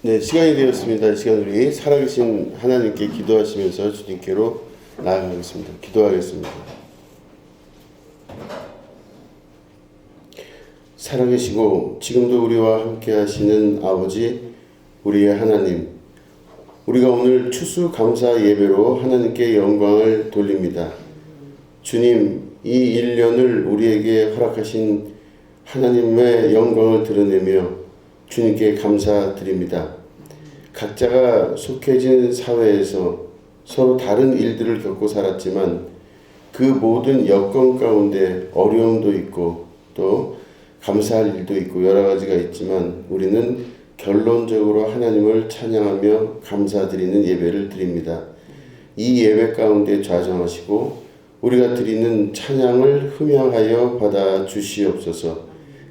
네, 시간이 되었습니다. 이 시간 우리 살아계신 하나님께 기도하시면서 주님께로 나아가겠습니다. 기도하겠습니다. 살아계시고 지금도 우리와 함께 하시는 아버지, 우리의 하나님, 우리가 오늘 추수감사 예배로 하나님께 영광을 돌립니다. 주님, 이 1년을 우리에게 허락하신 하나님의 영광을 드러내며 주님께 감사드립니다. 각자가 속해진 사회에서 서로 다른 일들을 겪고 살았지만 그 모든 여건 가운데 어려움도 있고 또 감사할 일도 있고 여러 가지가 있지만 우리는 결론적으로 하나님을 찬양하며 감사드리는 예배를 드립니다. 이 예배 가운데 좌정하시고 우리가 드리는 찬양을 흠양하여 받아 주시옵소서.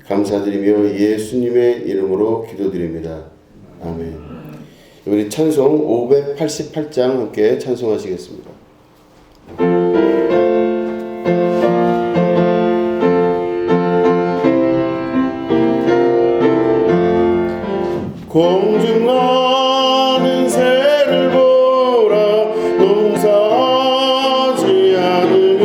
감사드리며 예수님의 이름으로 기도드립니다. 아멘. 우리 찬송 588장 함께 찬송하시겠습니다. 공중나는 새를 보라 농사하지 않으며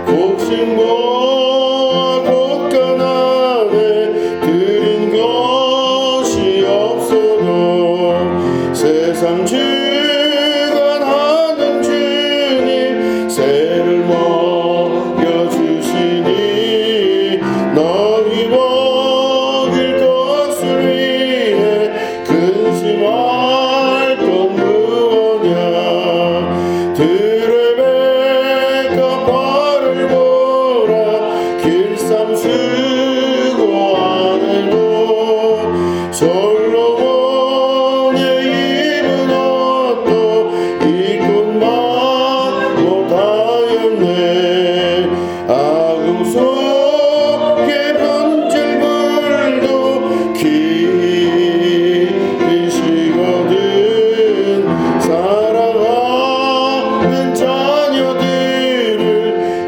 곡식모아 곳간 안에 들인 것이 없어도 세상 주관하는 주님 새를 먹여주시니 너희 먹일 것을 위해 근심할 것 무엇냐. 들의 백합화를 보라 길쌈 수고하네도 솔로몬의 입은 옷도 입고만 못하였네. 아궁 속에 번질불도 깊으시거든 사랑하는 자녀들을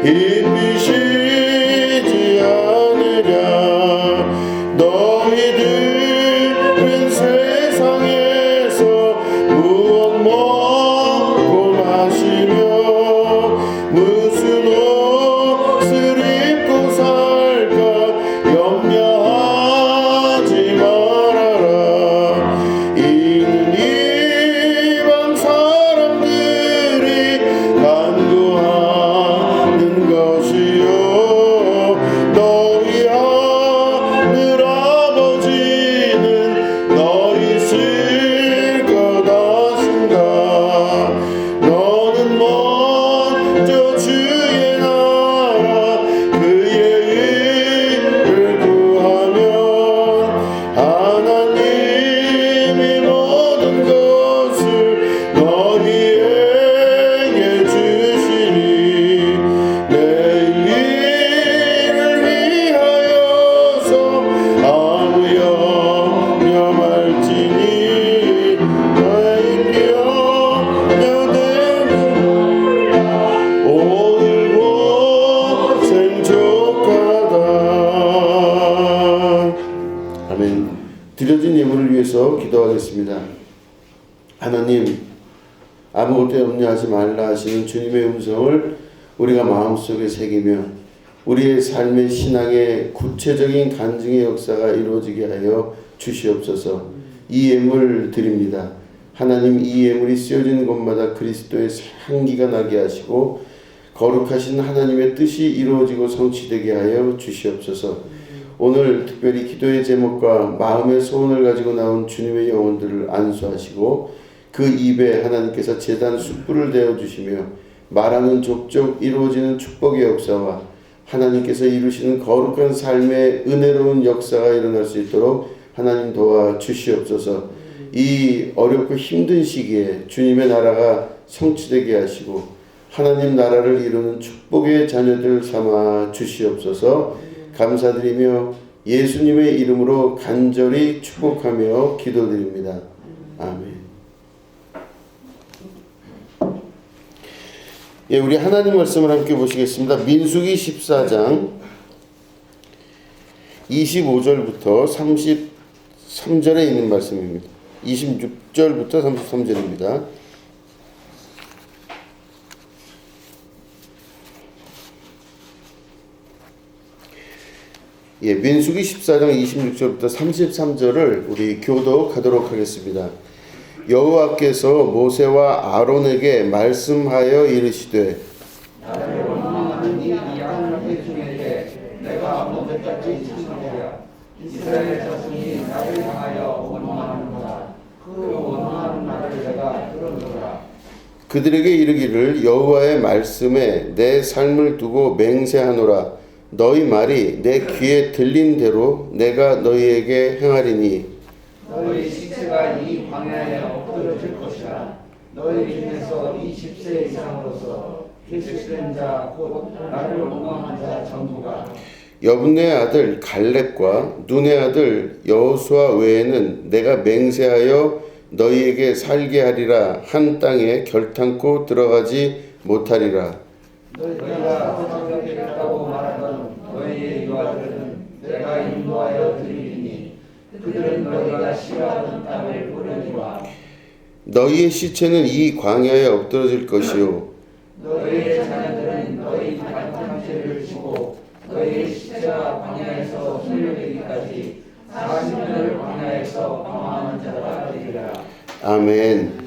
입히시지 않으랴. 너희들은 세상에서 무엇 먹고 마시며 무슨 옷을 입고 살까 염려하지 말아라. 이는 이방 사람들이 간구하는 것이요 너희 하늘 아버지는 너희 쓸 것 아신가. 너는 먼저 주의 나라 그의 의를 구하면 하나님이 모든 것을 너희에게 주시니. 내일 일을 위하여서 아무 염려 말지니 나의 염려되는 오늘 고생 족하다. 아멘. 드려진 예물을 위해서 기도하겠습니다. 하나님, 아무것도 염려하지 말라 하시는 주님의 음성을 우리가 마음속에 새기며 우리의 삶의 신앙의 구체적인 간증의 역사가 이루어지게 하여 주시옵소서. 이 예물 드립니다. 하나님, 이 예물이 쓰여지는 곳마다 그리스도의 향기가 나게 하시고 거룩하신 하나님의 뜻이 이루어지고 성취되게 하여 주시옵소서. 오늘 특별히 기도의 제목과 마음의 소원을 가지고 나온 주님의 영혼들을 안수하시고 그 입에 하나님께서 제단 숯불을 대어주시며 말하는 족족 이루어지는 축복의 역사와 하나님께서 이루시는 거룩한 삶의 은혜로운 역사가 일어날 수 있도록 하나님 도와 주시옵소서. 이 어렵고 힘든 시기에 주님의 나라가 성취되게 하시고 하나님 나라를 이루는 축복의 자녀들 삼아 주시옵소서. 감사드리며 예수님의 이름으로 간절히 축복하며 기도드립니다. 아멘. 예, 우리 하나님 말씀을 함께 보시겠습니다. 민수기 14장 25절부터 33절에 있는 말씀입니다. 26절부터 33절입니다. 예, 민수기 14장 26절부터 33절을 우리 교독하도록 하겠습니다. 여호와께서 모세와 아론에게 말씀하여 이르시되 나를 원망하는 이 양을 중에게 내가 먼저까지 지키리라. 이스라엘 자손이 나를 향하여 원망하는구나. 그 원망하는 말을 내가 들었노라. 그들에게 이르기를 여호와의 말씀에 내 삶을 두고 맹세하노라. 너희 말이 내 귀에 들린 대로 내가 너희에게 행하리니 너희 식세가 이 광야에 엎드러질 것이라. 너희 중에서 20세 이상으로서 계집된 자 곧 나를 원망한 자 전부가 여분의 아들 갈렙과 눈의 아들 여호수아 외에는 내가 맹세하여 너희에게 살게 하리라 한 땅에 결탄코 들어가지 못하리라. 너희가 생각했다고 말하던 너희의 유아들은 내가 인도하여 드리리니 그들은 너희가 싫어하는 땅을 보내리라. 너희의 시체는 이 광야에 엎드러질 것이요 너희의 자녀들은 너희 발탕죄를 지고 너희의 시체가 광야에서 소멸되기까지 40년을 광야에서 방황하는 자가 되리라. 아멘.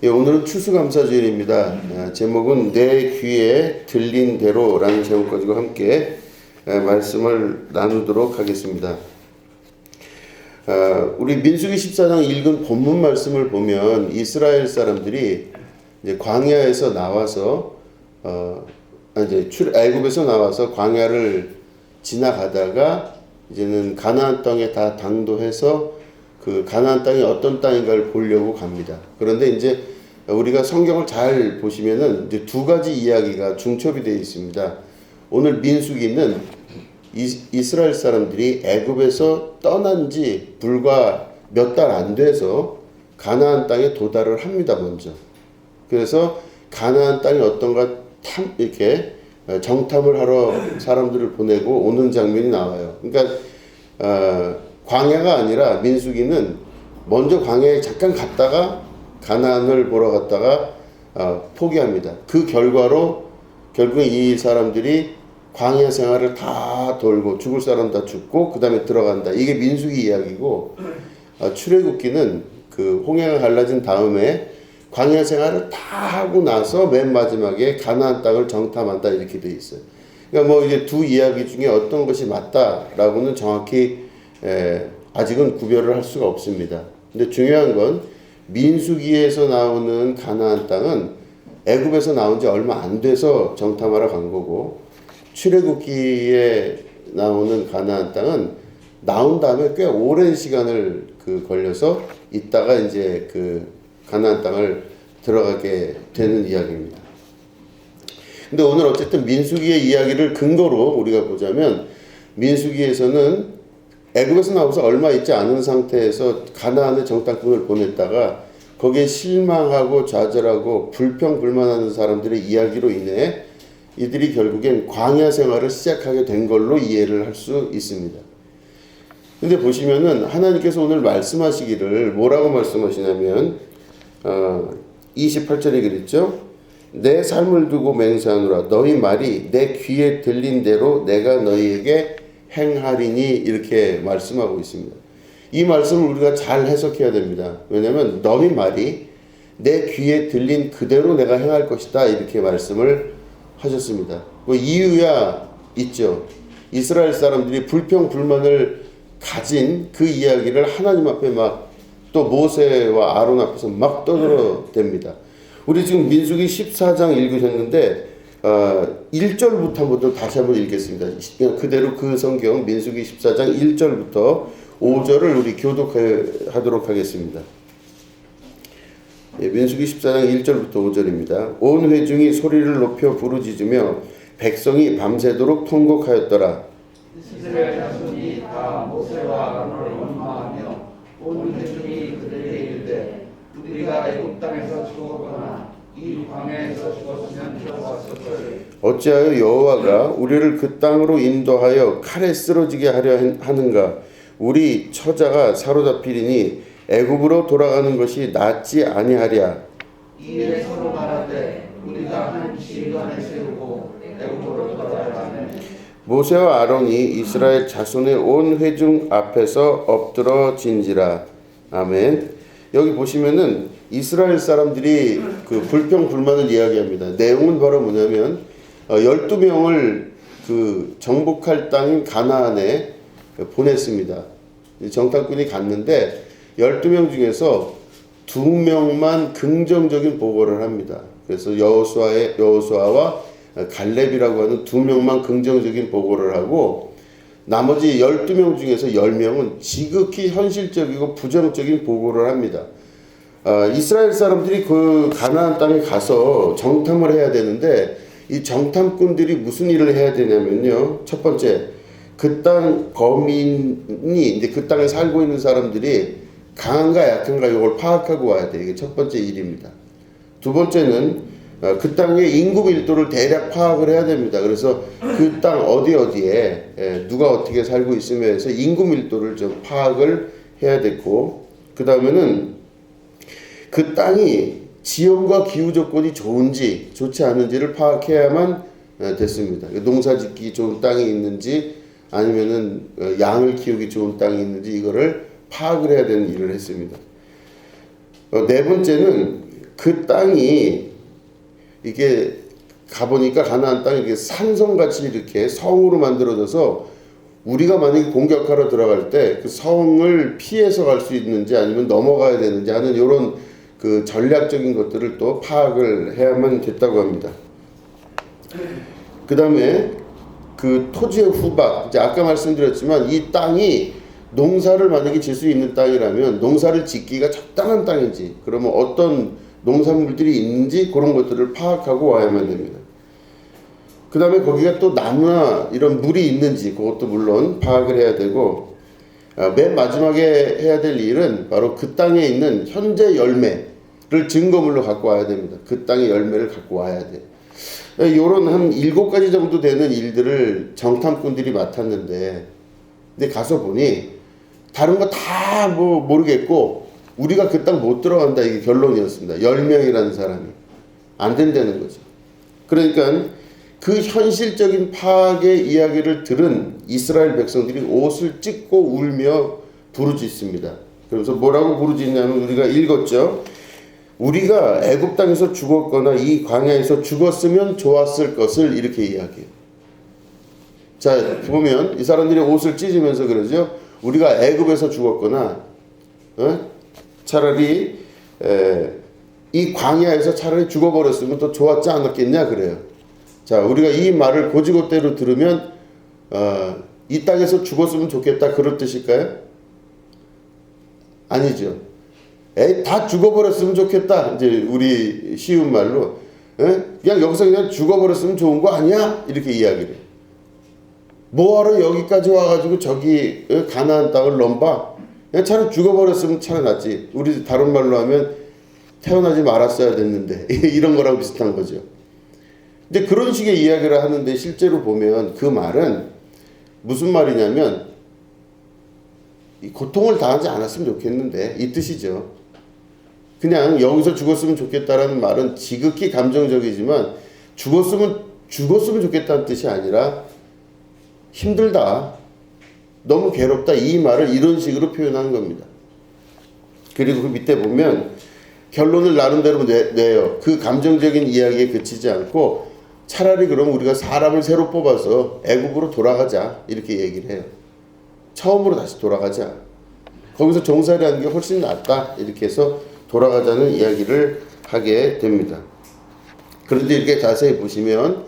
예, 오늘은 추수감사주일입니다. 제목은 내 귀에 들린 대로라는 제목 가지고 함께 말씀을 나누도록 하겠습니다. 우리 민수기 14장 읽은 본문 말씀을 보면 이스라엘 사람들이 이제 광야에서 나와서 이제 애굽에서 나와서 광야를 지나가다가 이제는 가나안 땅에 다 당도해서 그 가나안 땅이 어떤 땅인가를 보려고 갑니다. 그런데 이제 우리가 성경을 잘 보시면은 이제 두 가지 이야기가 중첩이 되어 있습니다. 오늘 민수기는 이스라엘 사람들이 애굽에서 떠난 지 불과 몇 달 안 돼서 가나안 땅에 도달을 합니다, 먼저. 그래서 가나안 땅이 어떤가 이렇게 정탐을 하러 사람들을 보내고 오는 장면이 나와요. 그러니까 광야가 아니라 민수기는 먼저 광야에 잠깐 갔다가 가나안을 보러 갔다가 포기합니다. 그 결과로 결국엔 이 사람들이 광야 생활을 다 돌고 죽을 사람 다 죽고 그 다음에 들어간다. 이게 민수기 이야기고 출애굽기는 그 홍해가 갈라진 다음에 광야 생활을 다 하고 나서 맨 마지막에 가나안 땅을 정탐한다 이렇게 돼 있어요. 그러니까 뭐 이제 두 이야기 중에 어떤 것이 맞다라고는 정확히 아직은 구별을 할 수가 없습니다. 근데 중요한 건 민수기에서 나오는 가나안 땅은 애굽에서 나온 지 얼마 안 돼서 정탐하러 간 거고 출애굽기에 나오는 가나안 땅은 나온 다음에 꽤 오랜 시간을 걸려서 있다가 이제 그 가나안 땅을 들어가게 되는 이야기입니다. 근데 오늘 어쨌든 민수기의 이야기를 근거로 우리가 보자면 민수기에서는 애굽에서 나와서 얼마 있지 않은 상태에서 가나안의 정탐꾼을 보냈다가 거기에 실망하고 좌절하고 불평불만하는 사람들의 이야기로 인해 이들이 결국엔 광야 생활을 시작하게 된 걸로 이해를 할 수 있습니다. 근데 보시면은 하나님께서 오늘 말씀하시기를 뭐라고 말씀하시냐면 28절에 그랬죠. 내 삶을 두고 맹세하노라. 너희 말이 내 귀에 들린 대로 내가 너희에게 행하리니 이렇게 말씀하고 있습니다. 이 말씀을 우리가 잘 해석해야 됩니다. 왜냐하면 너희 말이 내 귀에 들린 그대로 내가 행할 것이다 이렇게 말씀을 하셨습니다. 뭐 이유야 있죠. 이스라엘 사람들이 불평불만을 가진 그 이야기를 하나님 앞에 막 또 모세와 아론 앞에서 막 떠들어댑니다. 우리 지금 민수기 14장 읽으셨는데 1절부터 한번 다시 한번 읽겠습니다. 그대로 그 성경 민수기 14장 1절부터 5절을 우리 교독하도록 하겠습니다. 예, 민수기 14장 1절부터 5절입니다. 온 회중이 소리를 높여 부르짖으며 백성이 밤새도록 통곡하였더라. 이스라엘 자손이 다 모세와 아론을 원망하며 온 회중이 그들에게 이르되 우리가 애굽 땅에서 죽었거나 이 광야에서 죽었으면 좋았었을. 어찌하여 여호와가 우리를 그 땅으로 인도하여 칼에 쓰러지게 하려 하는가? 우리 처자가 사로잡히리니 애굽으로 돌아가는 것이 낫지 아니하랴. 이에 서로 말하되 우리가 한 지휘관을 세우고 애굽으로 돌아가자매 모세와 아론이 이스라엘 자손의 온 회중 앞에서 엎드러진지라. 아멘. 여기 보시면은 이스라엘 사람들이 그 불평 불만을 이야기합니다. 내용은 바로 뭐냐면 12명을 그 정복할 땅인 가나안에 보냈습니다. 정탐꾼이 갔는데 12명 중에서 2명만 긍정적인 보고를 합니다. 그래서 여호수아와 갈렙이라고 하는 2명만 긍정적인 보고를 하고 나머지 12명 중에서 10명은 지극히 현실적이고 부정적인 보고를 합니다. 이스라엘 사람들이 그 가나안 땅에 가서 정탐을 해야 되는데 이 정탐꾼들이 무슨 일을 해야 되냐면요. 첫 번째, 그 땅 거민이 이제 그 땅에 살고 있는 사람들이 강한가 약한가 이걸 파악하고 와야 돼. 이게 첫 번째 일입니다. 두 번째는 그 땅의 인구 밀도를 대략 파악을 해야 됩니다. 그래서 그 땅 어디에 누가 어떻게 살고 있으며 해서 인구 밀도를 좀 파악을 해야 됐고, 그 다음에는 그 땅이 지형과 기후 조건이 좋은지 좋지 않은지를 파악해야만 됐습니다. 농사 짓기 좋은 땅이 있는지 아니면은 양을 키우기 좋은 땅이 있는지 이거를 파악을 해야 되는 일을 했습니다. 네 번째는 그 땅이 이게 가보니까 가나안 땅이 이렇게 산성같이 이렇게 성으로 만들어져서 우리가 만약에 공격하러 들어갈 때 그 성을 피해서 갈 수 있는지 아니면 넘어가야 되는지 하는 이런 그 전략적인 것들을 또 파악을 해야만 됐다고 합니다. 그 다음에 그 토지의 후박, 이제 아까 말씀드렸지만 이 땅이 농사를 만약에 질 수 있는 땅이라면 농사를 짓기가 적당한 땅인지, 그러면 어떤 농산물들이 있는지 그런 것들을 파악하고 와야만 됩니다. 그 다음에 거기가 또 나무나 이런 물이 있는지 그것도 물론 파악을 해야 되고, 맨 마지막에 해야 될 일은 바로 그 땅에 있는 현재 열매를 증거물로 갖고 와야 됩니다. 그 땅의 열매를 갖고 와야 돼. 요런 한 7가지 정도 되는 일들을 정탐꾼들이 맡았는데, 근데 가서 보니 다른 거 다 뭐 모르겠고 우리가 그 땅 못 들어간다, 이게 결론이었습니다. 10명이라는 사람이 안 된다는 거죠. 그러니까 그 현실적인 파악의 이야기를 들은 이스라엘 백성들이 옷을 찢고 울며 부르짖습니다. 그래서 뭐라고 부르짖냐면 우리가 읽었죠. 우리가 애굽 땅에서 죽었거나 이 광야에서 죽었으면 좋았을 것을, 이렇게 이야기해요. 자, 보면 이 사람들이 옷을 찢으면서 그러죠. 우리가 애굽에서 죽었거나 차라리 이 광야에서 차라리 죽어버렸으면 더 좋았지 않았겠냐 그래요. 자, 우리가 이 말을 고지고대로 들으면 이 땅에서 죽었으면 좋겠다 그럴 뜻일까요? 아니죠. 다 죽어버렸으면 좋겠다. 이제 우리 쉬운 말로 그냥 여기서 그냥 죽어버렸으면 좋은 거 아니야? 이렇게 이야기를 해요. 뭐하러 여기까지 와가지고 저기 가나안 땅을 넘봐? 그냥 차라리 죽어버렸으면 차라리 낫지. 우리 다른 말로 하면 태어나지 말았어야 됐는데 이런 거랑 비슷한 거죠. 근데 그런 식의 이야기를 하는데 실제로 보면 그 말은 무슨 말이냐면 고통을 당하지 않았으면 좋겠는데 이 뜻이죠. 그냥 여기서 죽었으면 좋겠다라는 말은 지극히 감정적이지만 죽었으면 좋겠다는 뜻이 아니라 힘들다, 너무 괴롭다, 이 말을 이런 식으로 표현하는 겁니다. 그리고 그 밑에 보면 결론을 나름대로 내요. 그 감정적인 이야기에 그치지 않고 차라리 그럼 우리가 사람을 새로 뽑아서 애굽으로 돌아가자, 이렇게 얘기를 해요. 처음으로 다시 돌아가자. 거기서 종살이 하는 게 훨씬 낫다, 이렇게 해서 돌아가자는 이야기를 하게 됩니다. 그런데 이렇게 자세히 보시면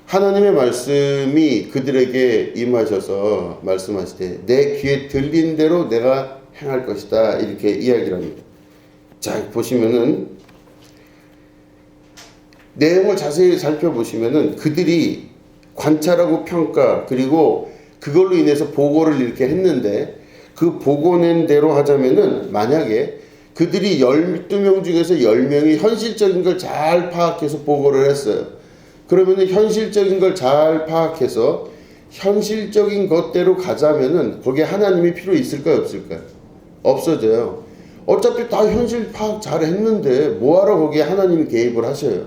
하나님의 말씀이 그들에게 임하셔서 말씀하시되 내 귀에 들린 대로 내가 행할 것이다, 이렇게 이야기를 합니다. 자, 보시면은 내용을 자세히 살펴보시면은 그들이 관찰하고 평가 그리고 그걸로 인해서 보고를 이렇게 했는데, 그 보고 낸 대로 하자면은 만약에 그들이 12명 중에서 10명이 현실적인 걸 잘 파악해서 보고를 했어요. 그러면 현실적인 걸 잘 파악해서 현실적인 것대로 가자면은 거기에 하나님이 필요 있을까요, 없을까요? 없어져요. 어차피 다 현실 파악 잘 했는데 뭐하러 거기에 하나님이 개입을 하셔요?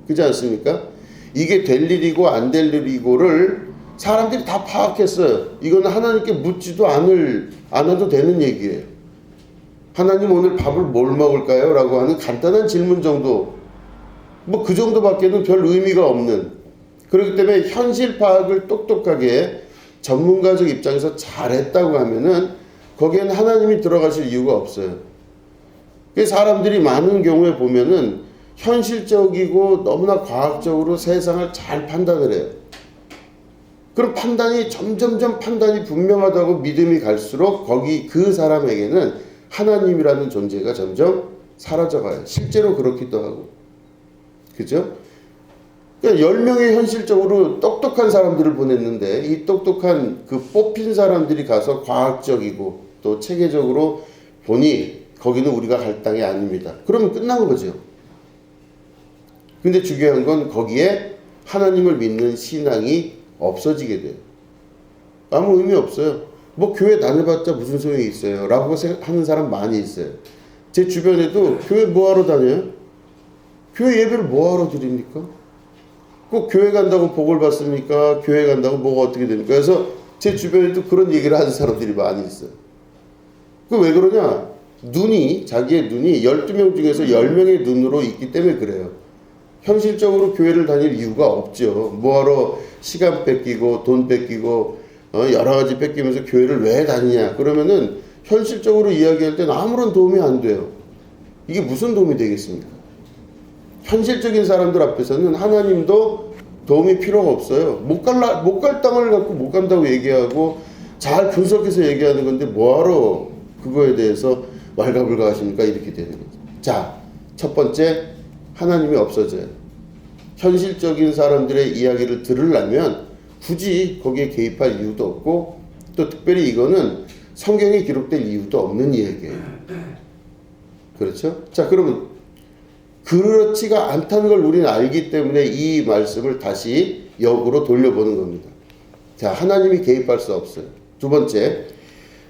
그렇지 않습니까? 이게 될 일이고 안 될 일이고를 사람들이 다 파악했어요. 이거는 하나님께 묻지도 않아도 되는 얘기예요. 하나님 오늘 밥을 뭘 먹을까요? 라고 하는 간단한 질문 정도, 뭐 그 정도밖에는 별 의미가 없는, 그렇기 때문에 현실 파악을 똑똑하게 전문가적 입장에서 잘했다고 하면은 거기에는 하나님이 들어가실 이유가 없어요. 그래서 사람들이 많은 경우에 보면은 현실적이고 너무나 과학적으로 세상을 잘 판단을 해요. 그럼 판단이 점점점 판단이 분명하다고 믿음이 갈수록 거기 그 사람에게는 하나님이라는 존재가 점점 사라져가요. 실제로 그렇기도 하고. 그죠? 그러니까 10명의 현실적으로 똑똑한 사람들을 보냈는데 이 똑똑한 그 뽑힌 사람들이 가서 과학적이고 또 체계적으로 보니 거기는 우리가 갈 땅이 아닙니다. 그러면 끝난 거죠. 근데 중요한 건 거기에 하나님을 믿는 신앙이 없어지게 돼요. 아무 의미 없어요. 뭐 교회 다녀봤자 무슨 소용이 있어요 라고 하는 사람 많이 있어요. 제 주변에도 교회 뭐하러 다녀요? 교회 예배를 뭐하러 드립니까? 꼭 교회 간다고 복을 받습니까? 교회 간다고 뭐가 어떻게 됩니까? 그래서 제 주변에도 그런 얘기를 하는 사람들이 많이 있어요. 그 왜 그러냐? 자기의 눈이 12명 중에서 10명의 눈으로 있기 때문에 그래요. 현실적으로 교회를 다닐 이유가 없죠. 뭐하러 시간 뺏기고 돈 뺏기고 여러 가지 뺏기면서 교회를 왜 다니냐? 그러면은 현실적으로 이야기할 때는 아무런 도움이 안 돼요. 이게 무슨 도움이 되겠습니까? 현실적인 사람들 앞에서는 하나님도 도움이 필요가 없어요. 못 갈 땅을 갖고 못 간다고 얘기하고 잘 분석해서 얘기하는 건데 뭐하러 그거에 대해서 왈가불가 하십니까? 이렇게 되는 거죠. 자, 첫 번째, 하나님이 없어져요. 현실적인 사람들의 이야기를 들으려면 굳이 거기에 개입할 이유도 없고 또 특별히 이거는 성경에 기록될 이유도 없는 이야기예요. 그렇죠? 자, 그러면 그렇지가 않다는 걸 우리는 알기 때문에 이 말씀을 다시 역으로 돌려보는 겁니다. 자, 하나님이 개입할 수 없어요. 두 번째,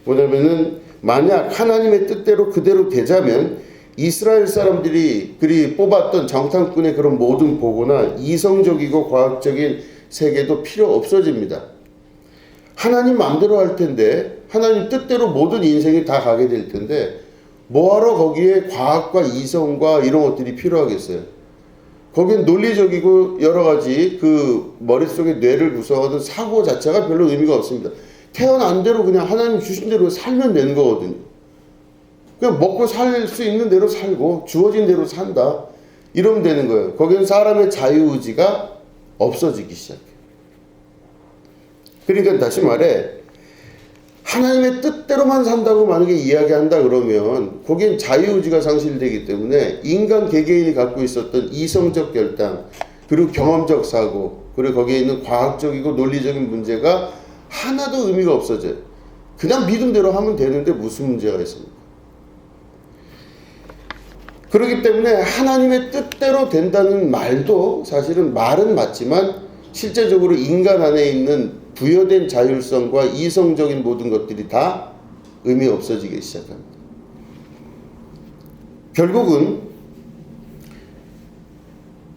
뭐냐면은 만약 하나님의 뜻대로 그대로 되자면 이스라엘 사람들이 그리 뽑았던 정탐꾼의 그런 모든 보고나 이성적이고 과학적인 세계도 필요 없어집니다. 하나님 마음대로 할 텐데, 하나님 뜻대로 모든 인생이 다 가게 될 텐데 뭐하러 거기에 과학과 이성과 이런 것들이 필요하겠어요? 거긴 논리적이고 여러 가지 그 머릿속에 뇌를 구성하는 사고 자체가 별로 의미가 없습니다. 태어난 대로 그냥 하나님 주신 대로 살면 되는 거거든요. 그냥 먹고 살 수 있는 대로 살고 주어진 대로 산다. 이러면 되는 거예요. 거기는 사람의 자유의지가 없어지기 시작해요. 그러니까 다시 말해 하나님의 뜻대로만 산다고 만약에 이야기한다 그러면 거기엔 자유의지가 상실되기 때문에 인간 개개인이 갖고 있었던 이성적 결단 그리고 경험적 사고 그리고 거기에 있는 과학적이고 논리적인 문제가 하나도 의미가 없어져요. 그냥 믿음대로 하면 되는데 무슨 문제가 있습니까? 그렇기 때문에 하나님의 뜻대로 된다는 말도 사실은 말은 맞지만 실제적으로 인간 안에 있는 부여된 자율성과 이성적인 모든 것들이 다 의미 없어지기 시작합니다. 결국은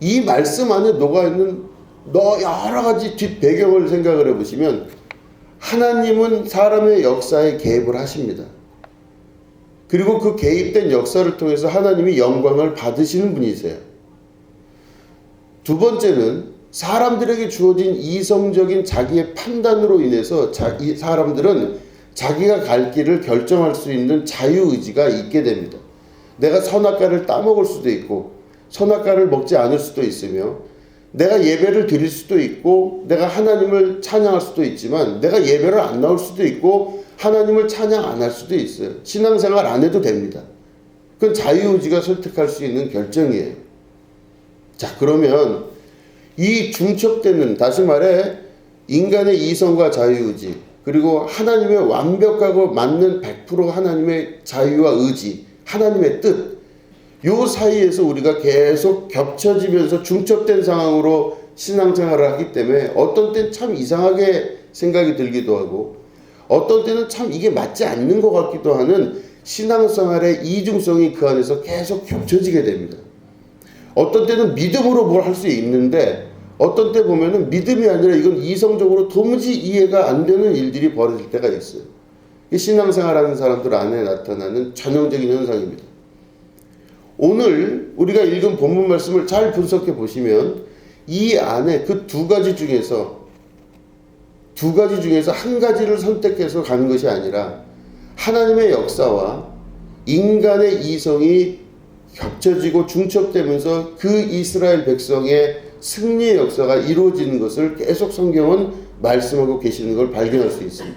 이 말씀 안에 녹아있는 여러 가지 뒷 배경을 생각을 해보시면 하나님은 사람의 역사에 개입을 하십니다. 그리고 그 개입된 역사를 통해서 하나님이 영광을 받으시는 분이세요. 두 번째는 사람들에게 주어진 이성적인 자기의 판단으로 인해서 사람들은 자기가 갈 길을 결정할 수 있는 자유의지가 있게 됩니다. 내가 선악과를 따먹을 수도 있고 선악과를 먹지 않을 수도 있으며 내가 예배를 드릴 수도 있고 내가 하나님을 찬양할 수도 있지만 내가 예배를 안 나올 수도 있고 하나님을 찬양 안 할 수도 있어요. 신앙생활 안 해도 됩니다. 그건 자유의지가 설득할 수 있는 결정이에요. 자, 그러면 이 중첩되는, 다시 말해 인간의 이성과 자유의지 그리고 하나님의 완벽하고 맞는 100% 하나님의 자유와 의지, 하나님의 뜻, 요 사이에서 우리가 계속 겹쳐지면서 중첩된 상황으로 신앙생활을 하기 때문에 어떤 때는 참 이상하게 생각이 들기도 하고 어떤 때는 참 이게 맞지 않는 것 같기도 하는 신앙생활의 이중성이 그 안에서 계속 겹쳐지게 됩니다. 어떤 때는 믿음으로 뭘 할 수 있는데 어떤 때 보면은 믿음이 아니라 이건 이성적으로 도무지 이해가 안 되는 일들이 벌어질 때가 있어요. 이 신앙생활하는 사람들 안에 나타나는 전형적인 현상입니다. 오늘 우리가 읽은 본문 말씀을 잘 분석해 보시면 이 안에 그 두 가지 중에서 한 가지를 선택해서 가는 것이 아니라 하나님의 역사와 인간의 이성이 겹쳐지고 중첩되면서 그 이스라엘 백성의 승리의 역사가 이루어지는 것을 계속 성경은 말씀하고 계시는 걸 발견할 수 있습니다.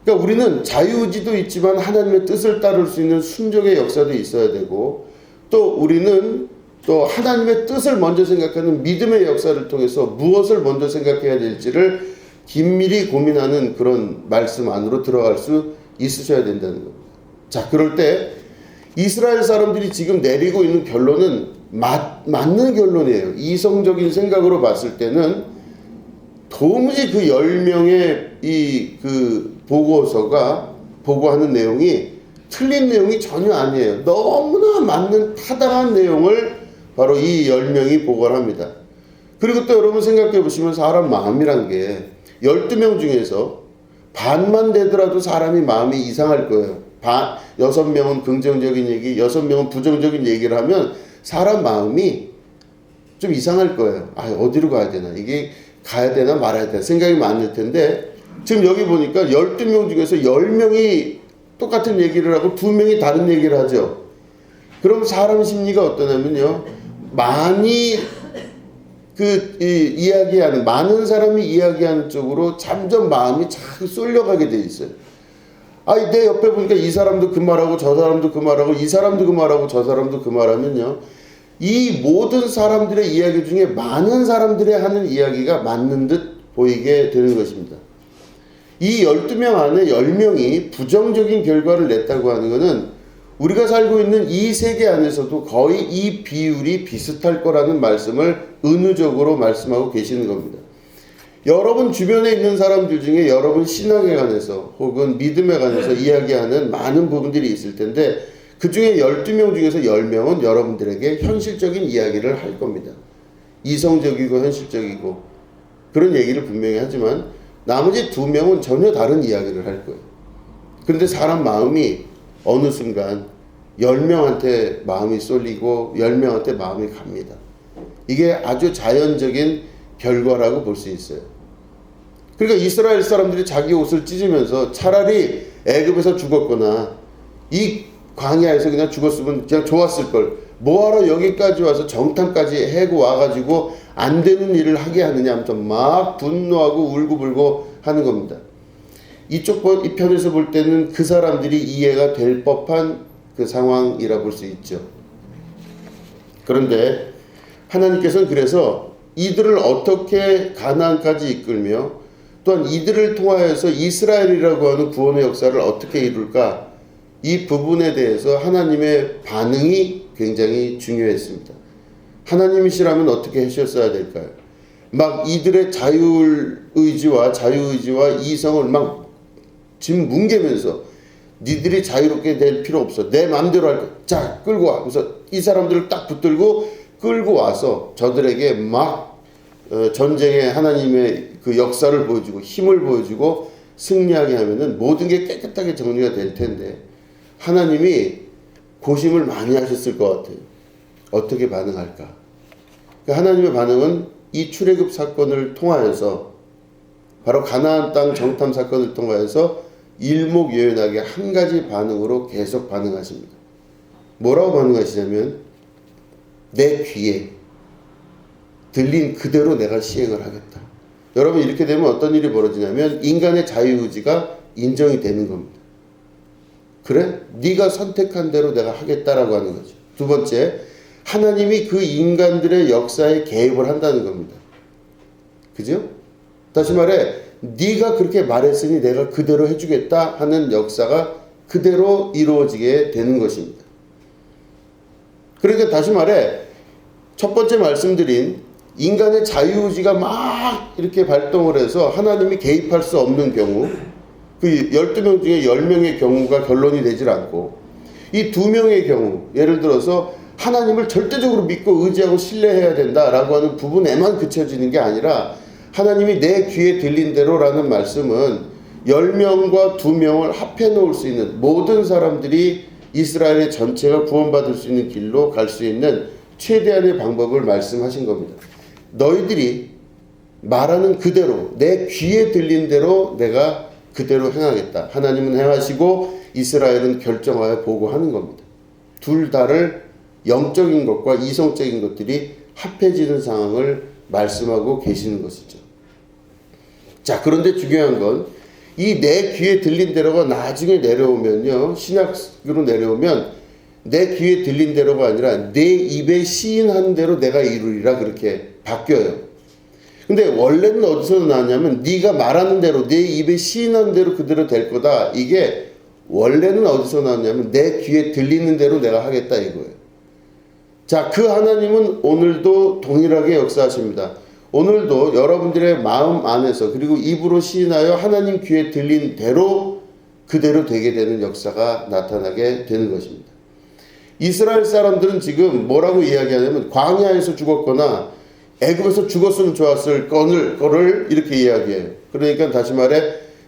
그러니까 우리는 자유의지도 있지만 하나님의 뜻을 따를 수 있는 순종의 역사도 있어야 되고 또 우리는 또 하나님의 뜻을 먼저 생각하는 믿음의 역사를 통해서 무엇을 먼저 생각해야 될지를 긴밀히 고민하는 그런 말씀 안으로 들어갈 수 있으셔야 된다는 겁니다. 자, 그럴 때 이스라엘 사람들이 지금 내리고 있는 결론은 맞는 결론이에요. 이성적인 생각으로 봤을 때는 도무지 그 10명의 그 보고서가 보고하는 내용이 틀린 내용이 전혀 아니에요. 너무나 맞는 타당한 내용을 바로 이 10명이 보고를 합니다. 그리고 또 여러분 생각해 보시면 사람 마음이란 게 12명 중에서 반만 되더라도 사람이 마음이 이상할 거예요. 6명은 긍정적인 얘기, 6명은 부정적인 얘기를 하면 사람 마음이 좀 이상할 거예요. 아, 어디로 가야 되나? 이게 가야 되나 말아야 되나? 생각이 많을 텐데 지금 여기 보니까 12명 중에서 10명이 똑같은 얘기를 하고 2명이 다른 얘기를 하죠. 그럼 사람 심리가 어떠냐면요. 많이 이야기하는, 많은 사람이 이야기하는 쪽으로 점점 마음이 자꾸 쏠려가게 돼 있어요. 아니, 내 옆에 보니까 이 사람도 그 말하고 저 사람도 그 말하고 이 사람도 그 말하고 저 사람도 그 말하면요. 이 모든 사람들의 이야기 중에 많은 사람들이 하는 이야기가 맞는 듯 보이게 되는 것입니다. 이 12명 안에 10명이 부정적인 결과를 냈다고 하는 것은 우리가 살고 있는 이 세계 안에서도 거의 이 비율이 비슷할 거라는 말씀을 은유적으로 말씀하고 계시는 겁니다. 여러분 주변에 있는 사람들 중에 여러분 신앙에 관해서 혹은 믿음에 관해서 이야기하는 많은 부분들이 있을 텐데 그 중에 12명 중에서 10명은 여러분들에게 현실적인 이야기를 할 겁니다. 이성적이고 현실적이고 그런 얘기를 분명히 하지만 나머지 2명은 전혀 다른 이야기를 할 거예요. 그런데 사람 마음이 어느 순간 10명한테 마음이 쏠리고 10명한테 마음이 갑니다. 이게 아주 자연적인 결과라고 볼 수 있어요. 그러니까 이스라엘 사람들이 자기 옷을 찢으면서 차라리 애굽에서 죽었거나 이 광야에서 그냥 죽었으면 그냥 좋았을 걸. 뭐하러 여기까지 와서 정탐까지 해고 와가지고 안 되는 일을 하게 하느냐 하면서 막 분노하고 울고불고 하는 겁니다. 이 편에서 볼 때는 그 사람들이 이해가 될 법한 그 상황이라 볼 수 있죠. 그런데 하나님께서는 그래서 이들을 어떻게 가나안까지 이끌며 또한 이들을 통하여서 이스라엘이라고 하는 구원의 역사를 어떻게 이룰까, 이 부분에 대해서 하나님의 반응이 굉장히 중요했습니다. 하나님이시라면 어떻게 하셨어야 될까요? 막 이들의 자유의지와 이성을 막 짐 뭉개면서 니들이 자유롭게 될 필요 없어. 내 마음대로 할 거야. 자, 끌고 와. 그래서 이 사람들을 딱 붙들고 끌고 와서 저들에게 막 전쟁의 하나님의 그 역사를 보여주고 힘을 보여주고 승리하게 하면은 모든 게 깨끗하게 정리가 될 텐데 하나님이 고심을 많이 하셨을 것 같아요. 어떻게 반응할까? 그러니까 하나님의 반응은 이 출애굽 사건을 통하여서 바로 가나안 땅 정탐 사건을 통하여서 일목요연하게 한 가지 반응으로 계속 반응하십니다. 뭐라고 반응하시냐면 내 귀에 들린 그대로 내가 시행을 하겠다. 여러분 이렇게 되면 어떤 일이 벌어지냐면 인간의 자유의지가 인정이 되는 겁니다. 그래? 네가 선택한 대로 내가 하겠다라고 하는 거죠. 두 번째, 하나님이 그 인간들의 역사에 개입을 한다는 겁니다. 그죠? 다시 말해 네가 그렇게 말했으니 내가 그대로 해주겠다 하는 역사가 그대로 이루어지게 되는 것입니다. 그러니까 다시 말해 첫 번째 말씀드린 인간의 자유의지가 막 이렇게 발동을 해서 하나님이 개입할 수 없는 경우, 그 12명 중에 10명의 경우가 결론이 되질 않고, 이 2명의 경우, 예를 들어서 하나님을 절대적으로 믿고 의지하고 신뢰해야 된다라고 하는 부분에만 그쳐지는 게 아니라, 하나님이 내 귀에 들린 대로라는 말씀은 10명과 2명을 합해 놓을 수 있는, 모든 사람들이 이스라엘의 전체가 구원받을 수 있는 길로 갈 수 있는 최대한의 방법을 말씀하신 겁니다. 너희들이 말하는 그대로, 내 귀에 들린 대로 내가 그대로 행하겠다. 하나님은 행하시고 이스라엘은 결정하여 보고하는 겁니다. 둘 다를 영적인 것과 이성적인 것들이 합해지는 상황을 말씀하고 계시는 것이죠. 자, 그런데 중요한 건 이 내 귀에 들린 대로가 나중에 내려오면요, 신약으로 내려오면 내 귀에 들린 대로가 아니라 내 입에 시인한 대로 내가 이루리라, 그렇게 바뀌어요. 근데 원래는 어디서 나왔냐면 네가 말하는 대로, 내 입에 시인한 대로 그대로 될 거다. 이게 원래는 어디서 나왔냐면 내 귀에 들리는 대로 내가 하겠다, 이거예요. 자, 그 하나님은 오늘도 동일하게 역사하십니다. 오늘도 여러분들의 마음 안에서, 그리고 입으로 시인하여 하나님 귀에 들린 대로 그대로 되게 되는 역사가 나타나게 되는 것입니다. 이스라엘 사람들은 지금 뭐라고 이야기하냐면 광야에서 죽었거나 애굽에서 죽었으면 좋았을 거를 이렇게 이야기해요. 그러니까 다시 말해,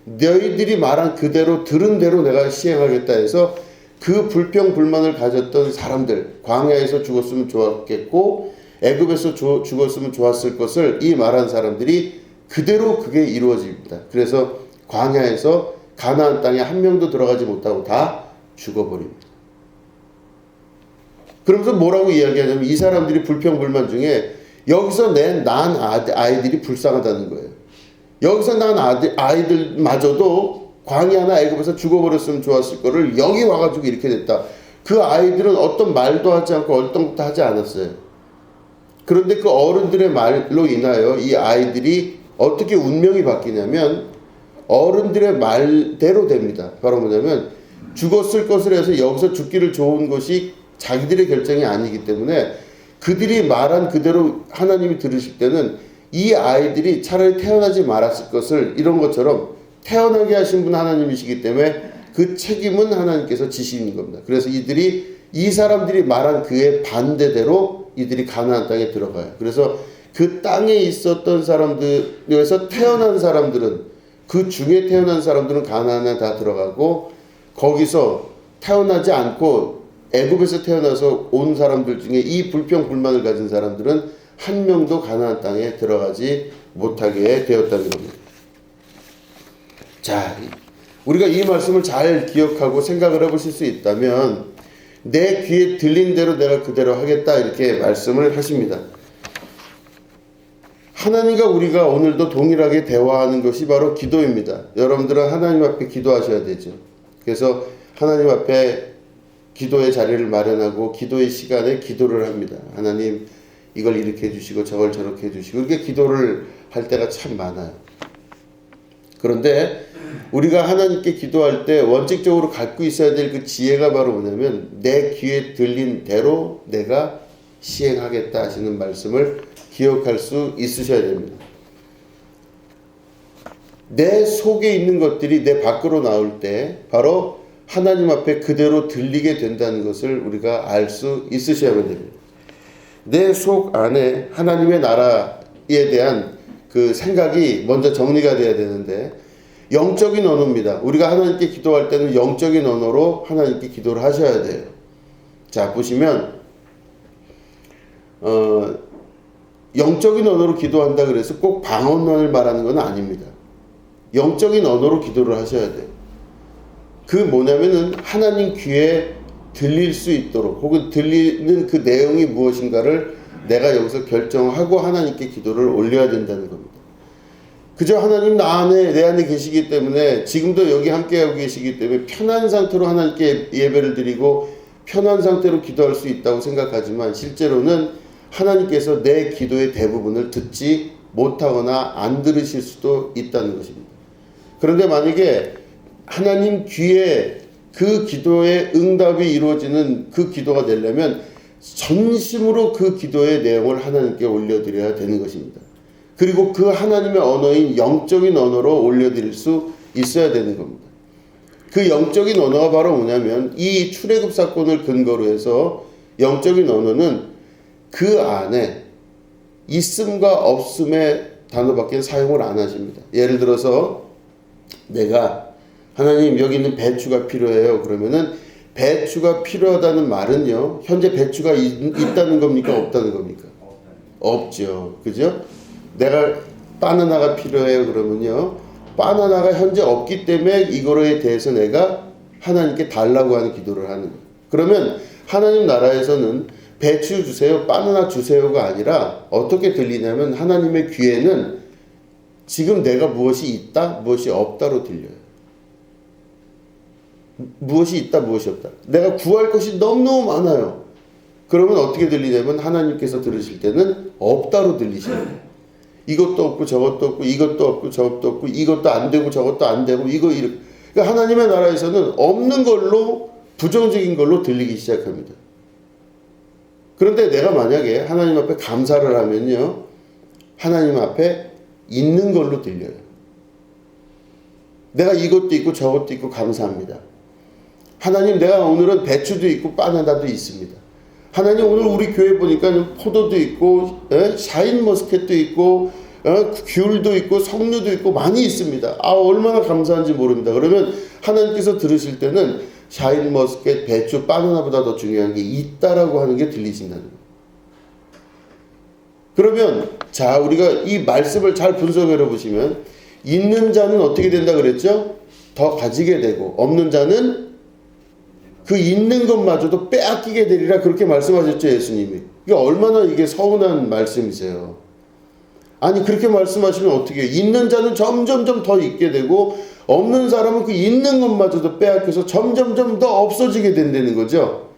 너희들이 말한 그대로 들은 대로 내가 시행하겠다 해서 그 불평불만을 가졌던 사람들, 광야에서 죽었으면 좋았겠고 애굽에서 죽었으면 좋았을 것을 이 말한 사람들이 그대로 그게 이루어집니다. 그래서 광야에서 가나안 땅에 한 명도 들어가지 못하고 다 죽어버립니다. 그러면서 뭐라고 이야기하냐면 이 사람들이 불평불만 중에 여기서 난 아이들이 불쌍하다는 거예요. 여기서 난 아이들마저도 광야나 애굽에서 죽어버렸으면 좋았을 거를 여기 와가지고 이렇게 됐다. 그 아이들은 어떤 말도 하지 않고 어떤 것도 하지 않았어요. 그런데 그 어른들의 말로 인하여 이 아이들이 어떻게 운명이 바뀌냐면 어른들의 말대로 됩니다. 바로 뭐냐면 죽었을 것을 해서 여기서 죽기를 좋은 것이 자기들의 결정이 아니기 때문에 그들이 말한 그대로 하나님이 들으실 때는 이 아이들이 차라리 태어나지 말았을 것을, 이런 것처럼 태어나게 하신 분 하나님이시기 때문에 그 책임은 하나님께서 지시는 겁니다. 그래서 이 사람들이 말한 그의 반대대로 이들이 가나안 땅에 들어가요. 그래서 그 땅에 있었던 사람들에서 태어난 사람들은, 그 중에 태어난 사람들은 가나안에 다 들어가고, 거기서 태어나지 않고 애굽에서 태어나서 온 사람들 중에 이 불평불만을 가진 사람들은 한 명도 가나안 땅에 들어가지 못하게 되었다는 겁니다. 자, 우리가 이 말씀을 잘 기억하고 생각을 해보실 수 있다면 내 귀에 들린 대로 내가 그대로 하겠다, 이렇게 말씀을 하십니다. 하나님과 우리가 오늘도 동일하게 대화하는 것이 바로 기도입니다. 여러분들은 하나님 앞에 기도하셔야 되죠. 그래서 하나님 앞에 기도의 자리를 마련하고 기도의 시간에 기도를 합니다. 하나님, 이걸 이렇게 해주시고 저걸 저렇게 해주시고, 이렇게 기도를 할 때가 참 많아요. 그런데 우리가 하나님께 기도할 때 원칙적으로 갖고 있어야 될 그 지혜가 바로 뭐냐면 내 귀에 들린 대로 내가 시행하겠다 하시는 말씀을 기억할 수 있으셔야 됩니다. 내 속에 있는 것들이 내 밖으로 나올 때 바로 하나님 앞에 그대로 들리게 된다는 것을 우리가 알 수 있으셔야만 됩니다. 내 속 안에 하나님의 나라에 대한 그 생각이 먼저 정리가 돼야 되는데, 영적인 언어입니다. 우리가 하나님께 기도할 때는 영적인 언어로 하나님께 기도를 하셔야 돼요. 자, 보시면 영적인 언어로 기도한다 그래서 꼭 방언을 말하는 건 아닙니다. 영적인 언어로 기도를 하셔야 돼요. 그 뭐냐면은 하나님 귀에 들릴 수 있도록, 혹은 들리는 그 내용이 무엇인가를 내가 여기서 결정하고 하나님께 기도를 올려야 된다는 겁니다. 그저 하나님 내 안에 계시기 때문에, 지금도 여기 함께하고 계시기 때문에 편한 상태로 하나님께 예배를 드리고 편한 상태로 기도할 수 있다고 생각하지만, 실제로는 하나님께서 내 기도의 대부분을 듣지 못하거나 안 들으실 수도 있다는 것입니다. 그런데 만약에 하나님 귀에 그 기도의 응답이 이루어지는 그 기도가 되려면 전심으로 그 기도의 내용을 하나님께 올려드려야 되는 것입니다. 그리고 그 하나님의 언어인 영적인 언어로 올려드릴 수 있어야 되는 겁니다. 그 영적인 언어가 바로 뭐냐면 이 출애굽 사건을 근거로 해서 영적인 언어는 그 안에 있음과 없음의 단어밖에 사용을 안 하십니다. 예를 들어서 내가 하나님 여기는 배추가 필요해요. 그러면은 배추가 필요하다는 말은요. 현재 배추가 있다는 겁니까? 없다는 겁니까? 없죠. 그죠? 내가 바나나가 필요해요. 그러면요. 바나나가 현재 없기 때문에 이거에 대해서 내가 하나님께 달라고 하는 기도를 하는 거예요. 그러면 하나님 나라에서는 배추 주세요, 바나나 주세요가 아니라 어떻게 들리냐면 하나님의 귀에는 지금 내가 무엇이 있다, 무엇이 없다로 들려요. 무엇이 있다, 무엇이 없다. 내가 구할 것이 너무너무 많아요. 그러면 어떻게 들리냐면 하나님께서 들으실 때는 없다로 들리시는 이것도 없고 저것도 없고 이것도 없고 저것도 없고 이것도 안 되고 저것도 안 되고 이거 이렇게. 그러니까 하나님의 나라에서는 없는 걸로 부정적인 걸로 들리기 시작합니다. 그런데 내가 만약에 하나님 앞에 감사를 하면요. 하나님 앞에 있는 걸로 들려요. 내가 이것도 있고 저것도 있고 감사합니다. 하나님 내가 오늘은 배추도 있고 바나나도 있습니다. 하나님 오늘 우리 교회 보니까 포도도 있고 샤인머스켓도 있고 귤도 있고 석류도 있고 많이 있습니다. 얼마나 감사한지 모릅니다. 그러면 하나님께서 들으실 때는 샤인머스켓, 배추, 바나나보다 더 중요한 게 있다라고 하는 게 들리신다는 거예요. 그러면 자 우리가 이 말씀을 잘 분석해 보시면 있는 자는 어떻게 된다 그랬죠? 더 가지게 되고 없는 자는 그 있는 것마저도 빼앗기게 되리라 그렇게 말씀하셨죠 예수님이. 이게 얼마나 이게 서운한 말씀이세요. 아니 그렇게 말씀하시면 어떻게 해요? 있는 자는 점점점 더 있게 되고 없는 사람은 그 있는 것마저도 빼앗겨서 점점점 더 없어지게 된다는 거죠.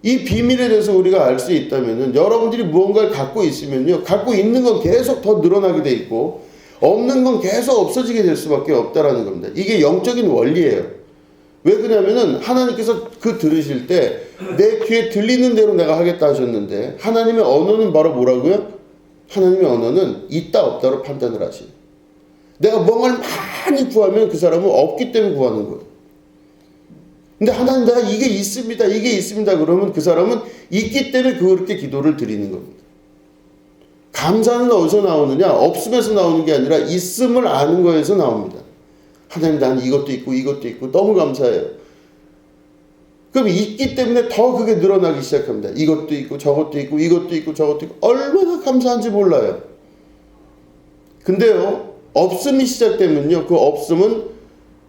이 비밀에 대해서 우리가 알 수 있다면은 여러분들이 무언가를 갖고 있으면요 갖고 있는 건 계속 더 늘어나게 돼 있고 없는 건 계속 없어지게 될 수밖에 없다라는 겁니다. 이게 영적인 원리예요. 왜 그러냐면은 하나님께서 그 들으실 때 내 귀에 들리는 대로 내가 하겠다 하셨는데 하나님의 언어는 바로 뭐라고요? 하나님의 언어는 있다 없다로 판단을 하시요. 내가 뭔가를 많이 구하면 그 사람은 없기 때문에 구하는 거예요. 근데 하나님 내가 이게 있습니다. 이게 있습니다. 그러면 그 사람은 있기 때문에 그렇게 기도를 드리는 겁니다. 감사는 어디서 나오느냐? 없음에서 나오는 게 아니라 있음을 아는 거에서 나옵니다. 하나님 나는 이것도 있고 이것도 있고 너무 감사해요. 그럼 있기 때문에 더 그게 늘어나기 시작합니다. 이것도 있고 저것도 있고 이것도 있고 저것도 있고 얼마나 감사한지 몰라요. 근데요 없음이 시작되면요 그 없음은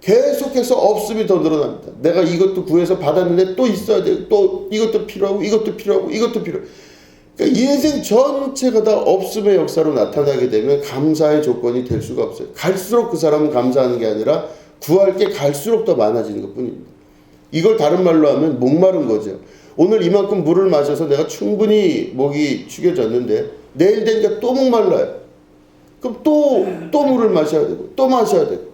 계속해서 없음이 더 늘어납니다. 내가 이것도 구해서 받았는데 또 있어야 돼요. 또 이것도 필요하고 이것도 필요하고 이것도 필요하고. 그러니까 인생 전체가 다 없음의 역사로 나타나게 되면 감사의 조건이 될 수가 없어요. 갈수록 그 사람은 감사하는 게 아니라 구할 게 갈수록 더 많아지는 것뿐입니다. 이걸 다른 말로 하면 목마른 거죠. 오늘 이만큼 물을 마셔서 내가 충분히 목이 축여졌는데 내일 되니까 또 목말라요. 그럼 또 물을 마셔야 되고 또 마셔야 되고